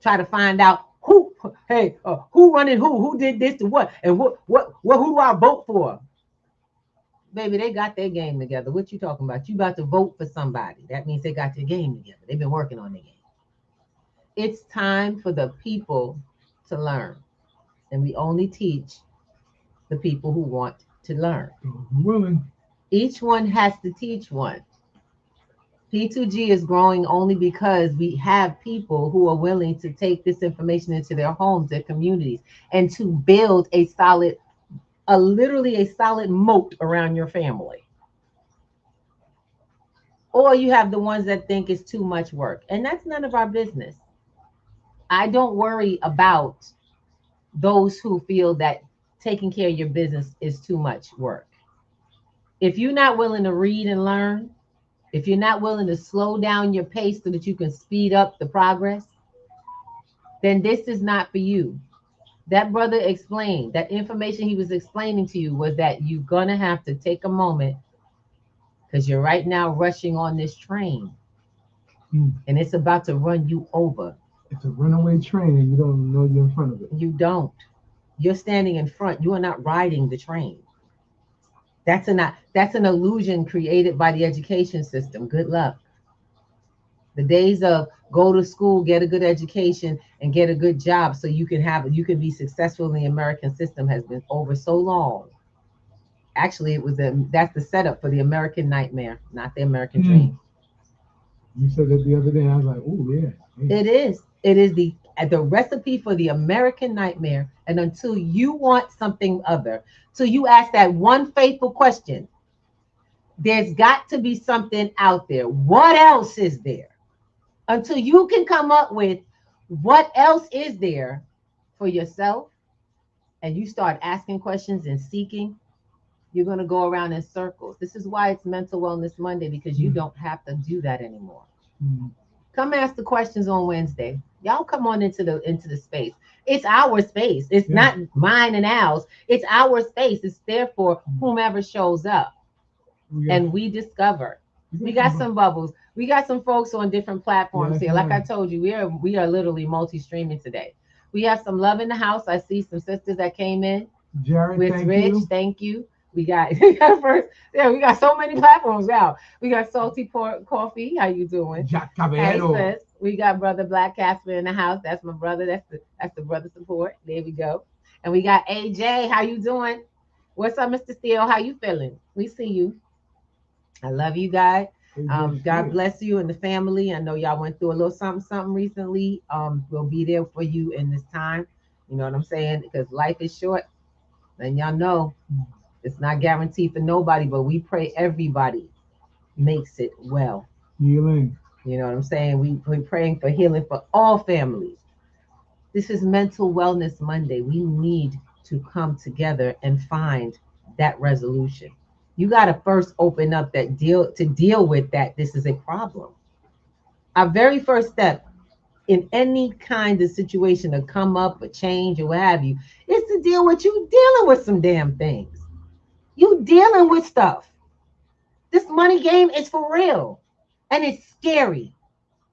Try to find out who, hey, who running who did this to what, and who do I vote for? Baby, they got their game together. What you talking about? You about to vote for somebody. That means they got their game together. They've been working on their game. It's time for the people to learn. And we only teach the people who want to learn. Willing. Each one has to teach one. P2G is growing only because we have people who are willing to take this information into their homes, their communities, and to build literally a solid moat around your family. Or you have the ones that think it's too much work, and that's none of our business. I don't worry about those who feel that taking care of your business is too much work. If you're not willing to read and learn, if you're not willing to slow down your pace so that you can speed up the progress, then this is not for you. That brother explained, that information he was explaining to you was that you're going to have to take a moment because you're right now rushing on this train and it's about to run you over. It's a runaway train and you don't know you're in front of it. You don't. You're standing in front. You are not riding the train. That's an illusion created by the education system. Good luck. The days of go to school, get a good education, and get a good job so you can be successful in the American system has been over so long. Actually, that's the setup for the American nightmare, not the American dream. You said that the other day. I was like, oh yeah. It is. It is the recipe for the American nightmare. And until you want something other, so you ask that one faithful question, there's got to be something out there. What else is there? Until you can come up with what else is there for yourself, and you start asking questions and seeking, you're going to go around in circles. This is why it's Mental Wellness Monday, because you don't have to do that anymore. Come ask the questions on Wednesday. Y'all come on into the space. It's our space. It's not mine and ours. It's our space. It's there for whomever shows up. And we discover. We got some bubbles. We got some folks on different platforms here. Like I told you, we are literally multi-streaming today. We have some love in the house. I see some sisters that came in. Jared, with Rich, thank you. We got we got so many platforms now. We got Salty Pork Coffee. How you doing? Hey, sis. We got Brother Black Casper in the house. That's my brother. That's the brother support. There we go. And we got AJ. How you doing? What's up, Mr. Steele? How you feeling? We see you. I love you guys. God bless you and the family. I know y'all went through a little something recently. We'll be there for you in this time. You know what I'm saying? Because life is short. And y'all know it's not guaranteed for nobody, but we pray everybody makes it well. Healing. You know what I'm saying? We're praying for healing for all families. This is Mental Wellness Monday. We need to come together and find that resolution. You got to first open up to deal with that. This is a problem. Our very first step in any kind of situation to come up or change or what have you is to deal with you dealing with some damn things. You dealing with stuff. This money game is for real. And it's scary.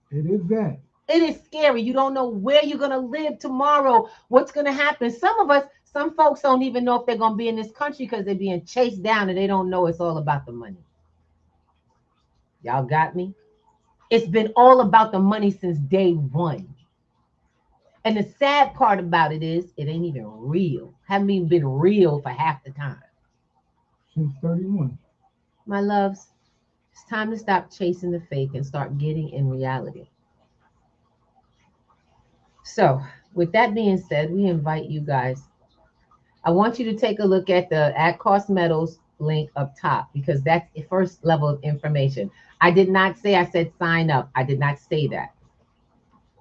It is that. It is scary. You don't know where you're going to live tomorrow, what's going to happen. Some folks don't even know if they're going to be in this country because they're being chased down and they don't know it's all about the money. Y'all got me? It's been all about the money since day one. And the sad part about it is it ain't even real. Haven't even been real for half the time. Since 31. My loves, it's time to stop chasing the fake and start getting in reality. So, with that being said, we invite you guys. I want you to take a look at the At Cost Metals link up top because that's the first level of information. I did not say I said sign up. I did not say that.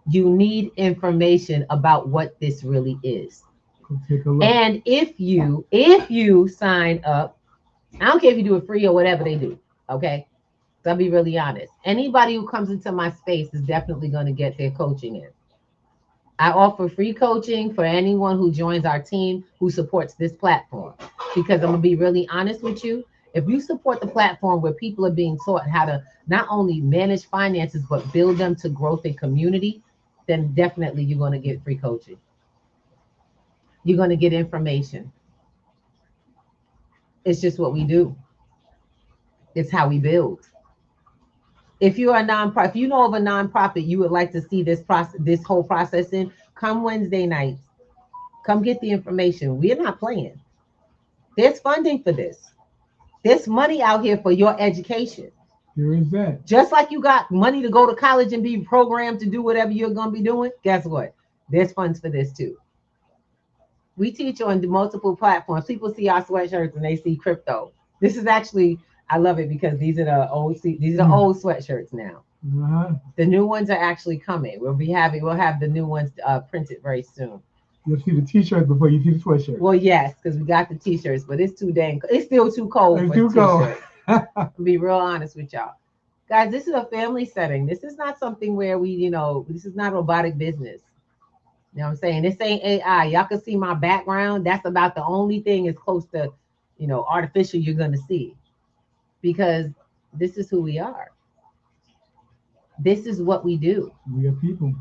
You need information about what this really is. Take a look. And if you sign up, I don't care if you do it free or whatever they do, okay? So I'll be really honest. Anybody who comes into my space is definitely going to get their coaching in. I offer free coaching for anyone who joins our team who supports this platform. Because I'm going to be really honest with you, If you support the platform where people are being taught how to not only manage finances but build them to growth and community, then definitely you're going to get free coaching. You're going to get information. It's just what we do. It's how we build. If you're a nonprofit, if you know of a nonprofit you would like to see this process, this whole process in, come Wednesday nights. Come get the information. We're not playing. There's funding for this. There's money out here for your education. There is that. Just like you got money to go to college and be programmed to do whatever you're going to be doing, guess what? There's funds for this too. We teach on multiple platforms. People see our sweatshirts and they see crypto. This is actually, I love it because these are the old sweatshirts now. The new ones are actually coming. We'll have the new ones printed very soon. You'll see the t-shirts before you see the sweatshirt. Well, yes, because we got the t-shirts, but it's still too cold. It's too cold. To be real honest with y'all. Guys, this is a family setting. This is not something where this is not robotic business. You know what I'm saying? This ain't AI. Y'all can see my background. That's about the only thing as close to, artificial you're going to see. Because this is who we are. This is what we do. We are people.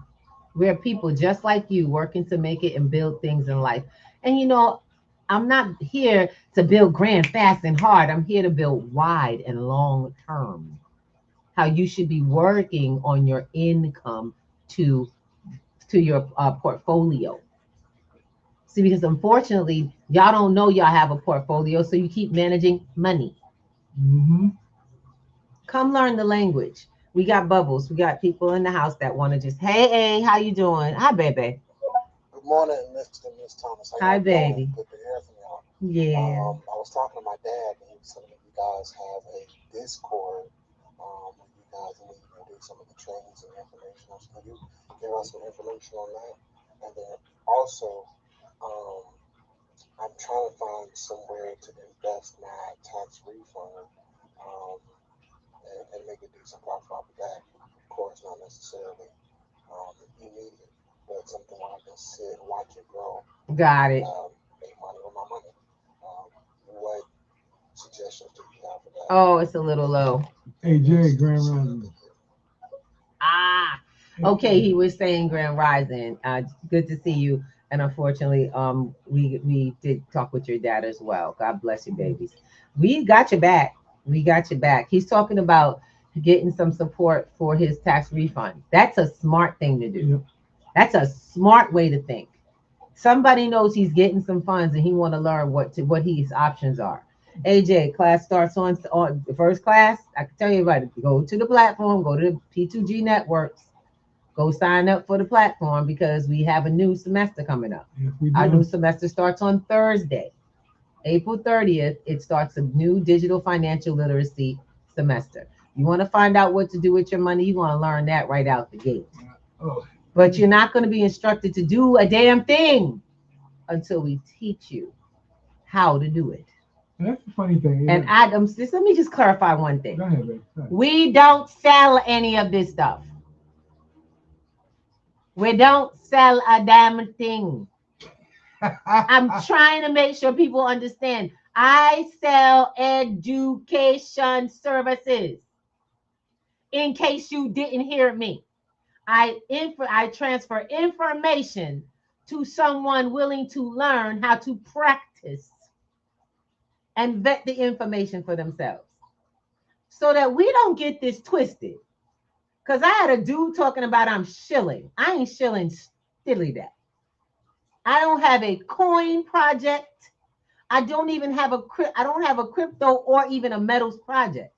We're people just like you, working to make it and build things in life. And I'm not here to build grand, fast, and hard. I'm here to build wide and long term. How you should be working on your income to your portfolio. See, because unfortunately, y'all don't know y'all have a portfolio, so you keep managing money. Mm-hmm. Come learn the language. We got Bubbles. We got people in the house that want to just, hey, how you doing? Hi, baby. Good morning, Mr. and Miss Thomas. Hi, baby. Good to hear from y'all. Yeah. I was talking to my dad, and he was telling me you guys have a Discord where you guys do some of the trainings and information. Can you give us some information on that? And then also, I'm trying to find somewhere to invest my tax refund and make a decent profit off of that. Of course, not necessarily immediate, but something where I can sit and watch it grow. Got it. Make money with my money. What suggestions do you have for that? Oh, it's a little low. Hey, Jerry, Grand Rising. Okay, he was saying Grand Rising. Good to see you. And unfortunately, we did talk with your dad as well. God bless you, babies. We got your back. We got your back. He's talking about getting some support for his tax refund. That's a smart thing to do. Yep. That's a smart way to think. Somebody knows he's getting some funds and he want to learn what his options are. AJ, class starts on the first class. I can tell you about it. Go to the platform, go to the P2G networks, go sign up for the platform because we have a new semester coming up. Yes, our new semester starts on Thursday, April 30th. It starts a new digital financial literacy semester. You want to find out what to do with your money, you want to learn that right out the gate. But you're not going to be instructed to do a damn thing until we teach you how to do it. That's the funny thing. And let me just clarify one thing. Go ahead, babe. Go ahead. We don't sell any of this stuff. We don't sell a damn thing. I'm trying to make sure people understand. I sell education services. In case you didn't hear me, I transfer information to someone willing to learn how to practice and vet the information for themselves so that we don't get this twisted. Because I had a dude talking about I'm shilling. I ain't shilling stiddly that. I don't have a coin project. I don't have a crypto or even a metals project.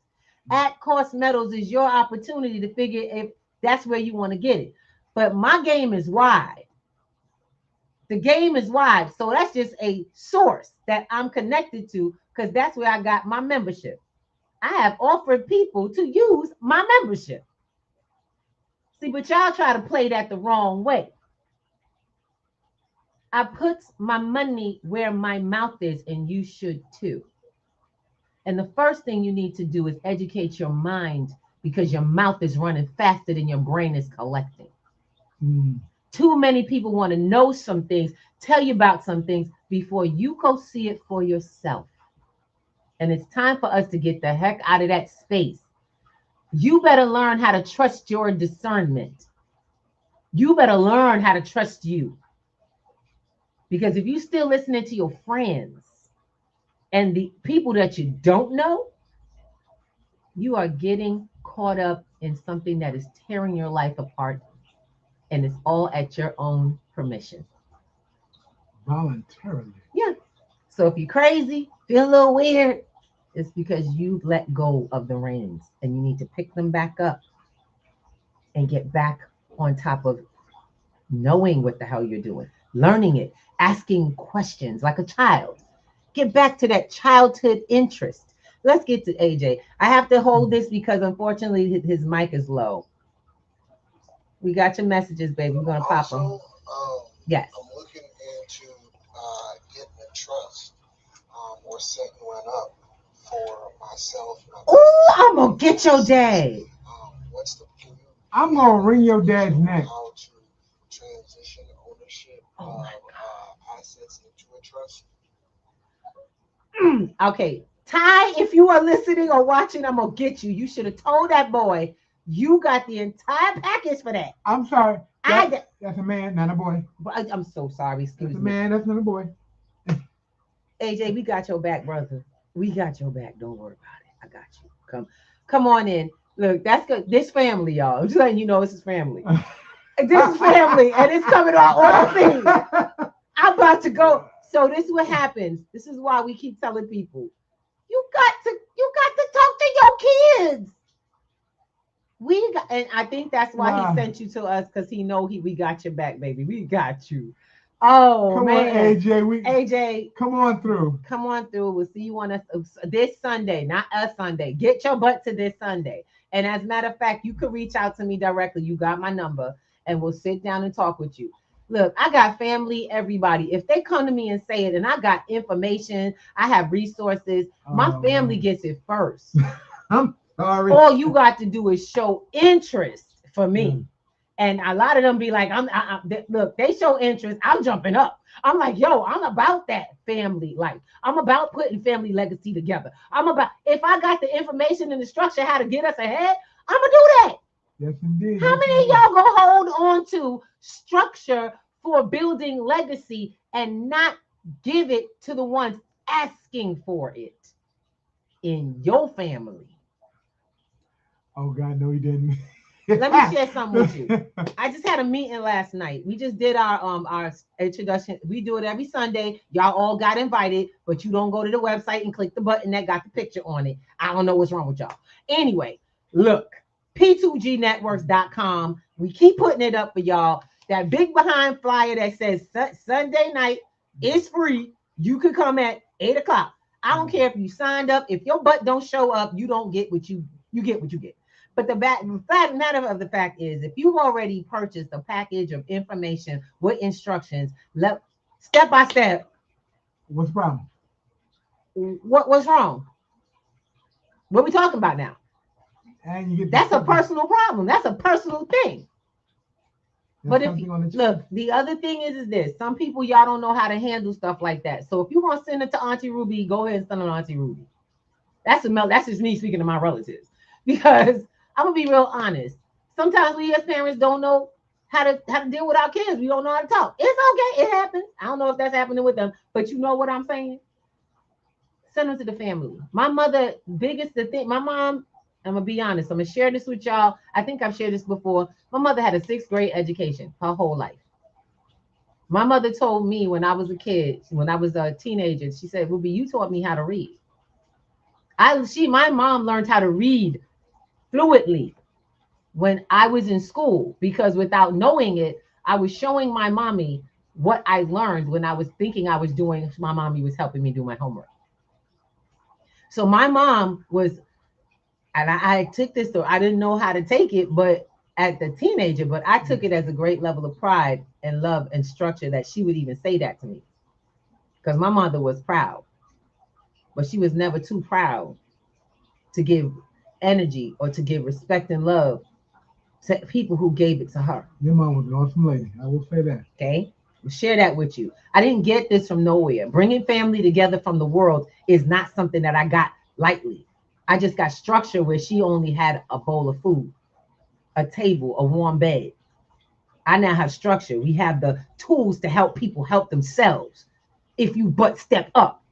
At Cost Metals is your opportunity to figure if that's where you want to get it. But my game is wide. The game is wide. So that's just a source that I'm connected to because that's where I got my membership. I have offered people to use my membership. See, but y'all try to play that the wrong way. I put my money where my mouth is, and you should too. And the first thing you need to do is educate your mind because your mouth is running faster than your brain is collecting. Too many people want to know some things, tell you about some things before you go see it for yourself. And it's time for us to get the heck out of that space. You better learn how to trust your discernment. You better learn how to trust you. Because if you still listening to your friends and the people that you don't know, you are getting caught up in something that is tearing your life apart, and it's all at your own permission. Voluntarily. Yeah. So if you're crazy, feel a little weird, it's because you've let go of the reins and you need to pick them back up and get back on top of knowing what the hell you're doing, learning it, asking questions like a child. Get back to that childhood interest. Let's get to AJ. I have to hold this because unfortunately his mic is low. We got your messages, baby. We're gonna pop them. Yes. I'm looking into getting a trust or setting one up for myself. Oh, I'm gonna get your dad. What's the? I'm gonna wring your dad's neck. How to transition ownership of assets into a trust? Okay, Ty, if you are listening or watching, I'm gonna get you. You should have told that boy you got the entire package for that. I'm sorry. That's a man, not a boy. I'm so sorry. Excuse That's me. a man, that's not a boy. AJ, we got your back, brother. We got your back. Don't worry about it. I got you. Come on in. Look, that's good. This family, y'all. I'm just letting you know this is family. This is family, and it's coming on all things. I'm about to go. So this is what happens. This is why we keep telling people, you got to talk to your kids. And I think that's why he sent you to us, because he know we got your back, baby. We got you. Oh, come man. on, AJ. AJ, come on through. Come on through. We'll see you on us this Sunday, not a Sunday. Get your butt to this Sunday. And as a matter of fact, you could reach out to me directly. You got my number, and we'll sit down and talk with you. Look, I got family, everybody. If they come to me and say it, and I got information, I have resources, my family gets it first. I'm sorry. All you got to do is show interest for me. And a lot of them be like, look, they show interest. I'm jumping up. I'm like, yo, I'm about that family life. I'm about putting family legacy together. If I got the information and the structure how to get us ahead, I'm going to do that. Yes, indeed. How many of y'all gonna hold on to structure for building legacy and not give it to the ones asking for it in your family? Oh God, no, he didn't. Let me share something with you. I just had a meeting last night. We just did our introduction. We do it every Sunday. Y'all all got invited, but you don't go to the website and click the button that got the picture on it. I don't know what's wrong with y'all. Anyway, look. P2Gnetworks.com. We keep putting it up for y'all. That big behind flyer that says Sunday night is free. You can come at 8 o'clock. I don't care if you signed up. If your butt don't show up, you don't get what you get what you get. But the matter of the fact is, if you've already purchased a package of information with instructions, step by step. What's the problem? What's wrong? What are we talking about now? And you get that's a personal problem. That's a personal thing. But if look, the other thing is this: some people y'all don't know how to handle stuff like that. So if you want to send it to Auntie Ruby, go ahead and send it to Auntie Ruby. That's just me speaking to my relatives, because I'm gonna be real honest. Sometimes we as parents don't know how to deal with our kids. We don't know how to talk. It's okay. It happens. I don't know if that's happening with them, but you know what I'm saying. Send them to the family. My mother, my mom. I'm going to be honest. I'm going to share this with y'all. I think I've shared this before. My mother had a 6th grade education her whole life. My mother told me when I was a kid, when I was a teenager, she said, Ruby, you taught me how to read. My mom learned how to read fluently when I was in school, because without knowing it, I was showing my mommy what I learned when I was thinking I was doing. My mommy was helping me do my homework. So my mom was, and I took this, so I didn't know how to take it, but as a teenager, but I took it as a great level of pride and love and structure that she would even say that to me. Because my mother was proud, but she was never too proud to give energy or to give respect and love to people who gave it to her. Your mom was an awesome lady. I will say that. Okay. Share that with you. I didn't get this from nowhere. Bringing family together from the world is not something that I got lightly. I just got structure where she only had a bowl of food, a table, a warm bed. I now have structure. We have the tools to help people help themselves if you but step up.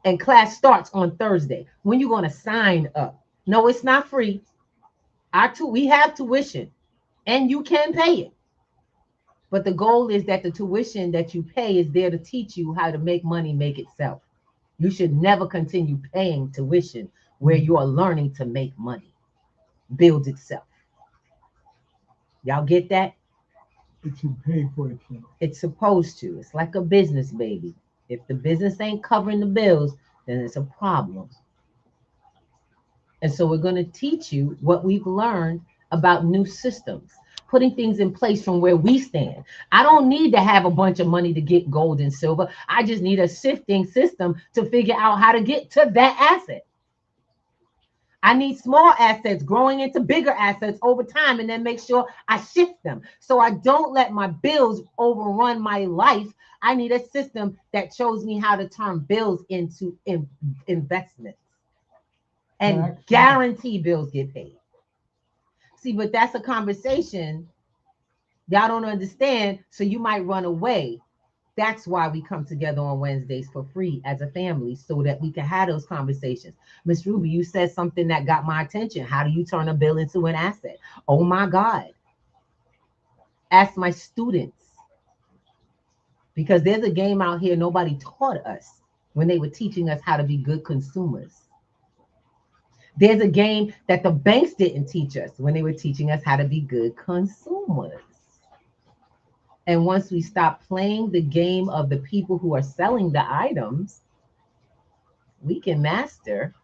And class starts on Thursday. When you going to sign up? No, it's not free. We have tuition and you can pay it. But the goal is that the tuition that you pay is there to teach you how to make money make itself. You should never continue paying tuition where you are learning to make money build itself. Y'all get that? It should pay for itself. It's supposed to. It's like a business, baby. If the business ain't covering the bills, then it's a problem. And so we're going to teach you what we've learned about new systems, putting things in place from where we stand. I don't need to have a bunch of money to get gold and silver. I just need a sifting system to figure out how to get to that asset. I need small assets growing into bigger assets over time and then make sure I shift them. So I don't let my bills overrun my life. I need a system that shows me how to turn bills into investments and guarantee bills get paid. See, but that's a conversation y'all don't understand. So you might run away. That's why we come together on Wednesdays for free as a family so that we can have those conversations. Miss Ruby, you said something that got my attention. How do you turn a bill into an asset? Oh my God. Ask my students. Because there's a game out here nobody taught us when they were teaching us how to be good consumers. There's a game that the banks didn't teach us when they were teaching us how to be good consumers. And once we stop playing the game of the people who are selling the items, we can master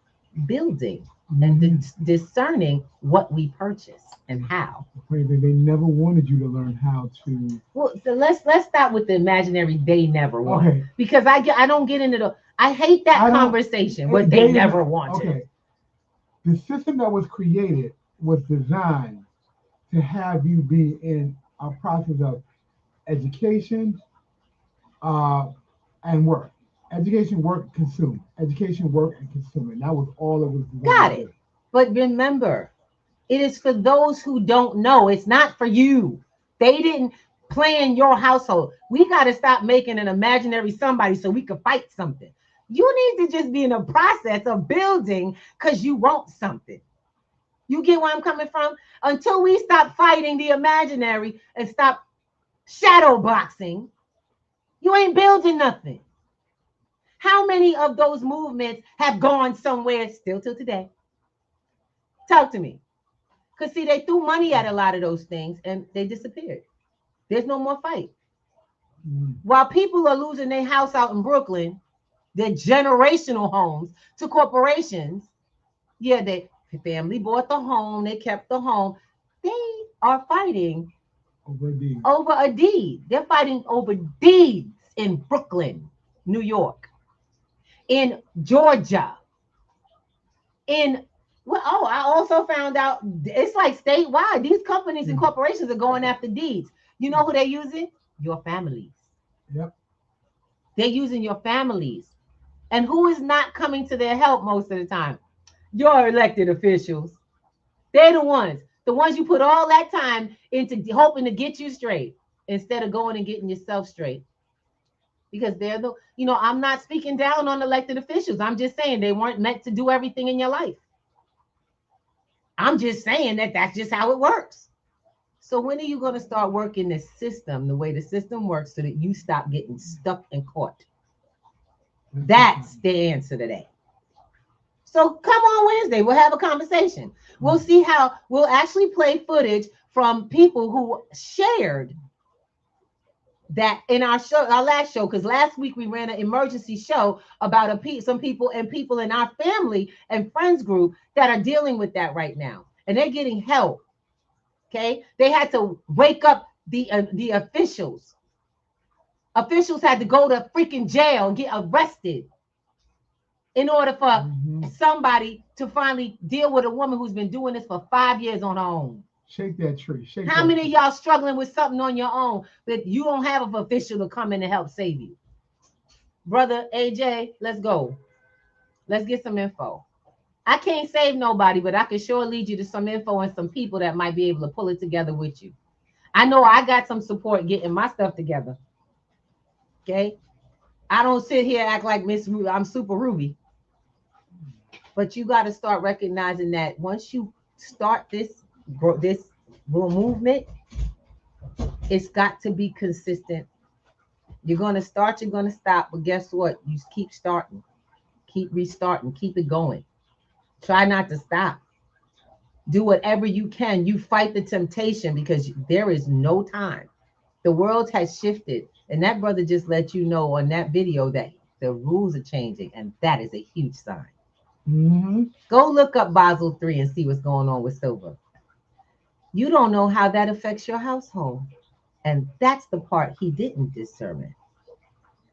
building and discerning what we purchase and how. They never wanted you to learn how to. Well, so let's start with the imaginary they never wanted. Okay. Because I don't get into I hate that conversation, but they never wanted. Okay. The system that was created was designed to have you be in a process of education and work. Education, work, consume. Education, work, and consume. And that was all it was designed. Got it. But remember, it is for those who don't know. It's not for you. They didn't plan your household. We got to stop making an imaginary somebody so we can fight something. You need to just be in a process of building because you want something. You get where I'm coming from? Until we stop fighting the imaginary and stop shadow boxing, you ain't building nothing. How many of those movements have gone somewhere still till today? Talk to me. Because see, they threw money at a lot of those things and they disappeared. There's no more fight. While people are losing their house out in Brooklyn, their generational homes to corporations, yeah, the family bought the home, they kept the home. They are fighting over a deed. They're fighting over deeds in Brooklyn, New York, in Georgia, I also found out it's like statewide. These companies and corporations are going after deeds. You know who they're using? Your families. Yep. They're using your families. And who is not coming to their help most of the time? Your elected officials. They're the ones you put all that time into hoping to get you straight instead of going and getting yourself straight. Because they're I'm not speaking down on elected officials. I'm just saying they weren't meant to do everything in your life. I'm just saying that's just how it works. So when are you going to start working this system the way the system works so that you stop getting stuck and caught? That's the answer to that. So come on Wednesday, we'll have a conversation. We'll see we'll actually play footage from people who shared that in our last show, because last week we ran an emergency show about some people in our family and friends group that are dealing with that right now, and they're getting help. Okay, they had to wake up the officials. Officials had to go to freaking jail and get arrested in order for somebody to finally deal with a woman who's been doing this for 5 years on her own. Shake that tree. Shake How that many of tree. y'all struggling with something on your own that you don't have an official to come in and help save you? Brother AJ, let's go. Let's get some info. I can't save nobody, but I can sure lead you to some info and some people that might be able to pull it together with you. I know I got some support getting my stuff together. Okay. I don't sit here and act like I'm Super Ruby. But you got to start recognizing that once you start this movement, it's got to be consistent. You're going to start, you're going to stop, but guess what? You keep starting, keep restarting, keep it going. Try not to stop. Do whatever you can. You fight the temptation because there is no time. The world has shifted. And that brother just let you know on that video that the rules are changing. And that is a huge sign. Mm-hmm. Go look up Basel 3 and see what's going on with silver. You don't know how that affects your household. And that's the part he didn't discern.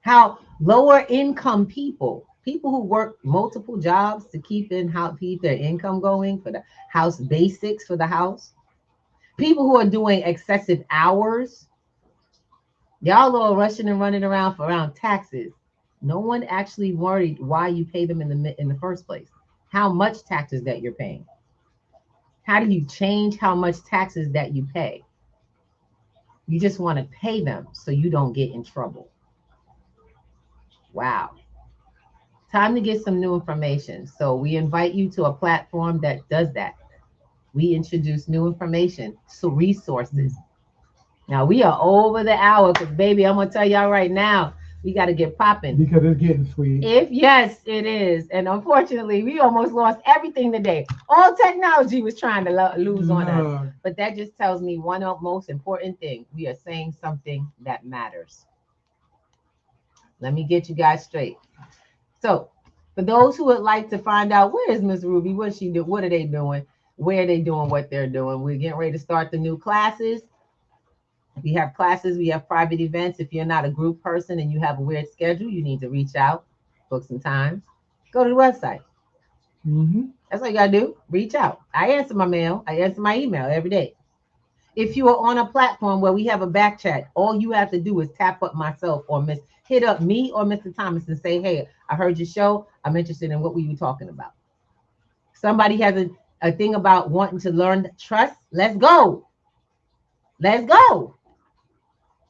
How lower income people who work multiple jobs to keep their income going for the house basics for the house, people who are doing excessive hours, y'all are rushing and running around taxes. No one actually worried why you pay them in the first place. How much taxes that you're paying? How do you change how much taxes that you pay? You just want to pay them so you don't get in trouble. Wow. Time to get some new information. So we invite you to a platform that does that. We introduce new information, so resources. Now we are over the hour because baby, I'm gonna tell y'all right now, we got to get popping. Because it's getting sweet. Yes, it is. And unfortunately, we almost lost everything today. All technology was trying to lose on us. But that just tells me one of the most important things. We are saying something that matters. Let me get you guys straight. So, for those who would like to find out where is Miss Ruby, what she do, what are they doing, where are they doing what they're doing, we're getting ready to start the new classes. We have classes, we have private events. If you're not a group person and you have a weird schedule, you need to reach out, book some time, go to the website. Mm-hmm. That's all you gotta do. Reach out. I answer my mail. I answer my email every day. If you are on a platform where we have a back chat, all you have to do is tap up myself or hit up me or Mr. Thomas and say, hey, I heard your show. I'm interested in what were you talking about. Somebody has a thing about wanting to learn trust. Let's go. Let's go.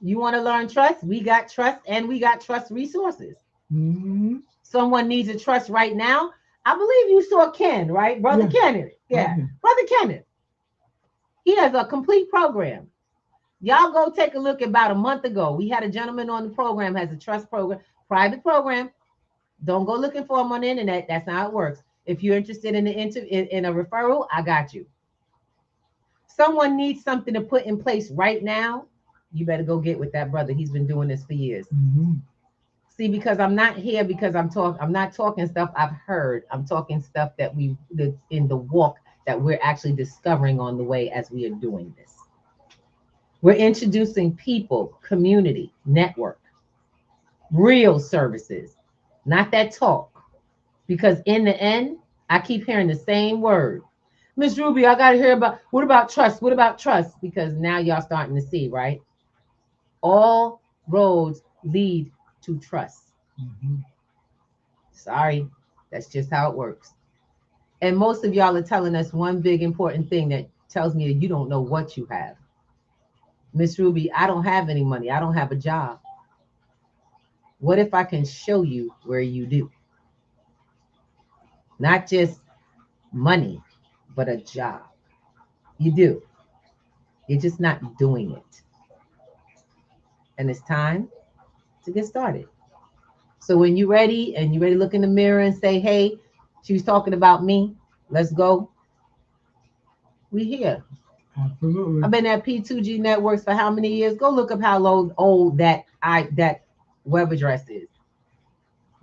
You want to learn trust? We got trust and we got trust resources. Mm-hmm. Someone needs a trust right now. I believe you saw Ken, right? Brother Kenneth. Yeah. Mm-hmm. Brother Kenneth. He has a complete program. Y'all go take a look. About a month ago, we had a gentleman on the program, has a trust program, private program. Don't go looking for him on the internet. That's not how it works. If you're interested in in a referral, I got you. Someone needs something to put in place right now. You better go get with that brother. He's been doing this for years. Mm-hmm. See, because I'm not here because I'm not talking stuff I've heard. I'm talking stuff that in the walk that we're actually discovering on the way as we are doing this. We're introducing people, community, network, real services, not that talk. Because in the end, I keep hearing the same word. Miss Ruby, I got to hear what about trust? What about trust? Because now y'all starting to see, right? All roads lead to trust. Mm-hmm. Sorry, that's just how it works. And most of y'all are telling us one big important thing that tells me that you don't know what you have. Miss Ruby, I don't have any money. I don't have a job. What if I can show you where you do? Not just money, but a job. You do. You're just not doing it. And it's time to get started. So when you're ready and you're ready to look in the mirror and say, hey, she was talking about me. Let's go. We here. Absolutely. I've been at P2G Networks for how many years? Go look up how old that web address is.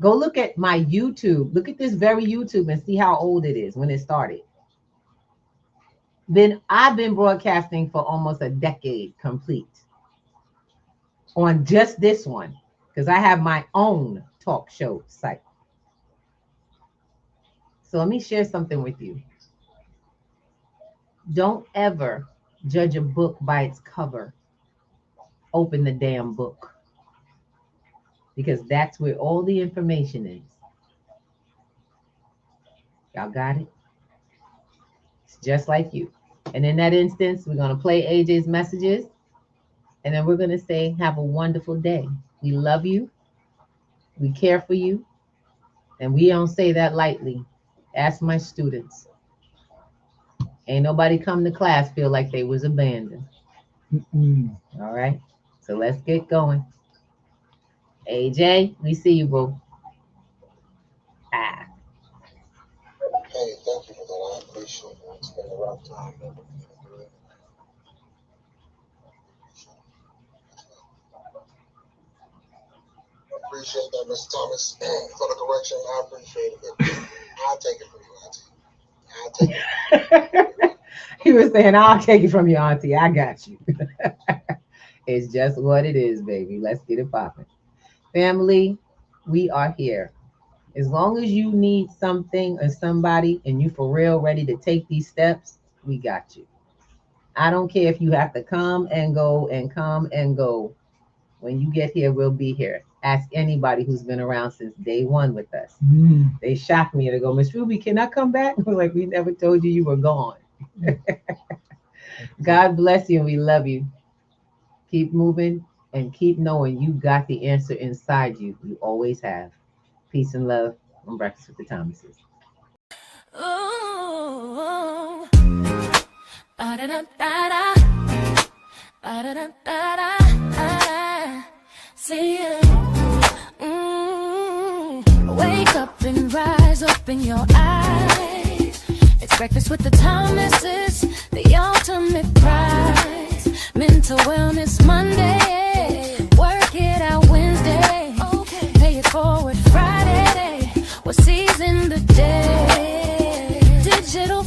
Go look at my YouTube. Look at this very YouTube and see how old it is when it started. Then I've been broadcasting for almost a decade complete on just this one because I have my own talk show site. So let me share something with you. Don't ever judge a book by its cover. Open the damn book. Because that's where all the information is. Y'all got it? It's just like you. And in that instance, we're going to play AJ's messages. And then we're going to say, have a wonderful day. We love you. We care for you. And we don't say that lightly. Ask my students. Ain't nobody come to class feel like they was abandoned. All right. So let's get going. AJ, we see you, bro. Hey, thank you for that. I appreciate it. It's been a rough time. Appreciate that, Mr. Thomas, for the correction. I appreciate it. I'll take it from you, Auntie. I'll take it. He was saying, I'll take it from you, Auntie. I got you. It's just what it is, baby. Let's get it popping. Family, we are here. As long as you need something or somebody and you for real ready to take these steps, we got you. I don't care if you have to come and go and come and go. When you get here, we'll be here. Ask anybody who's been around since day one with us. They shocked me to go, Miss Ruby, can I come back? We're like, we never told you were gone. God bless you and we love you. Keep moving and keep knowing you got the answer inside you. You always have. Peace and love on Breakfast with the Thomases. Ooh, ba-da-da-da-da, ba-da-da-da-da, see you. Wake up and rise, open your eyes. It's Breakfast with the Thomases, the ultimate prize. Mental Wellness Monday, work it out Wednesday, pay it forward Friday, we're seizing the day. Digital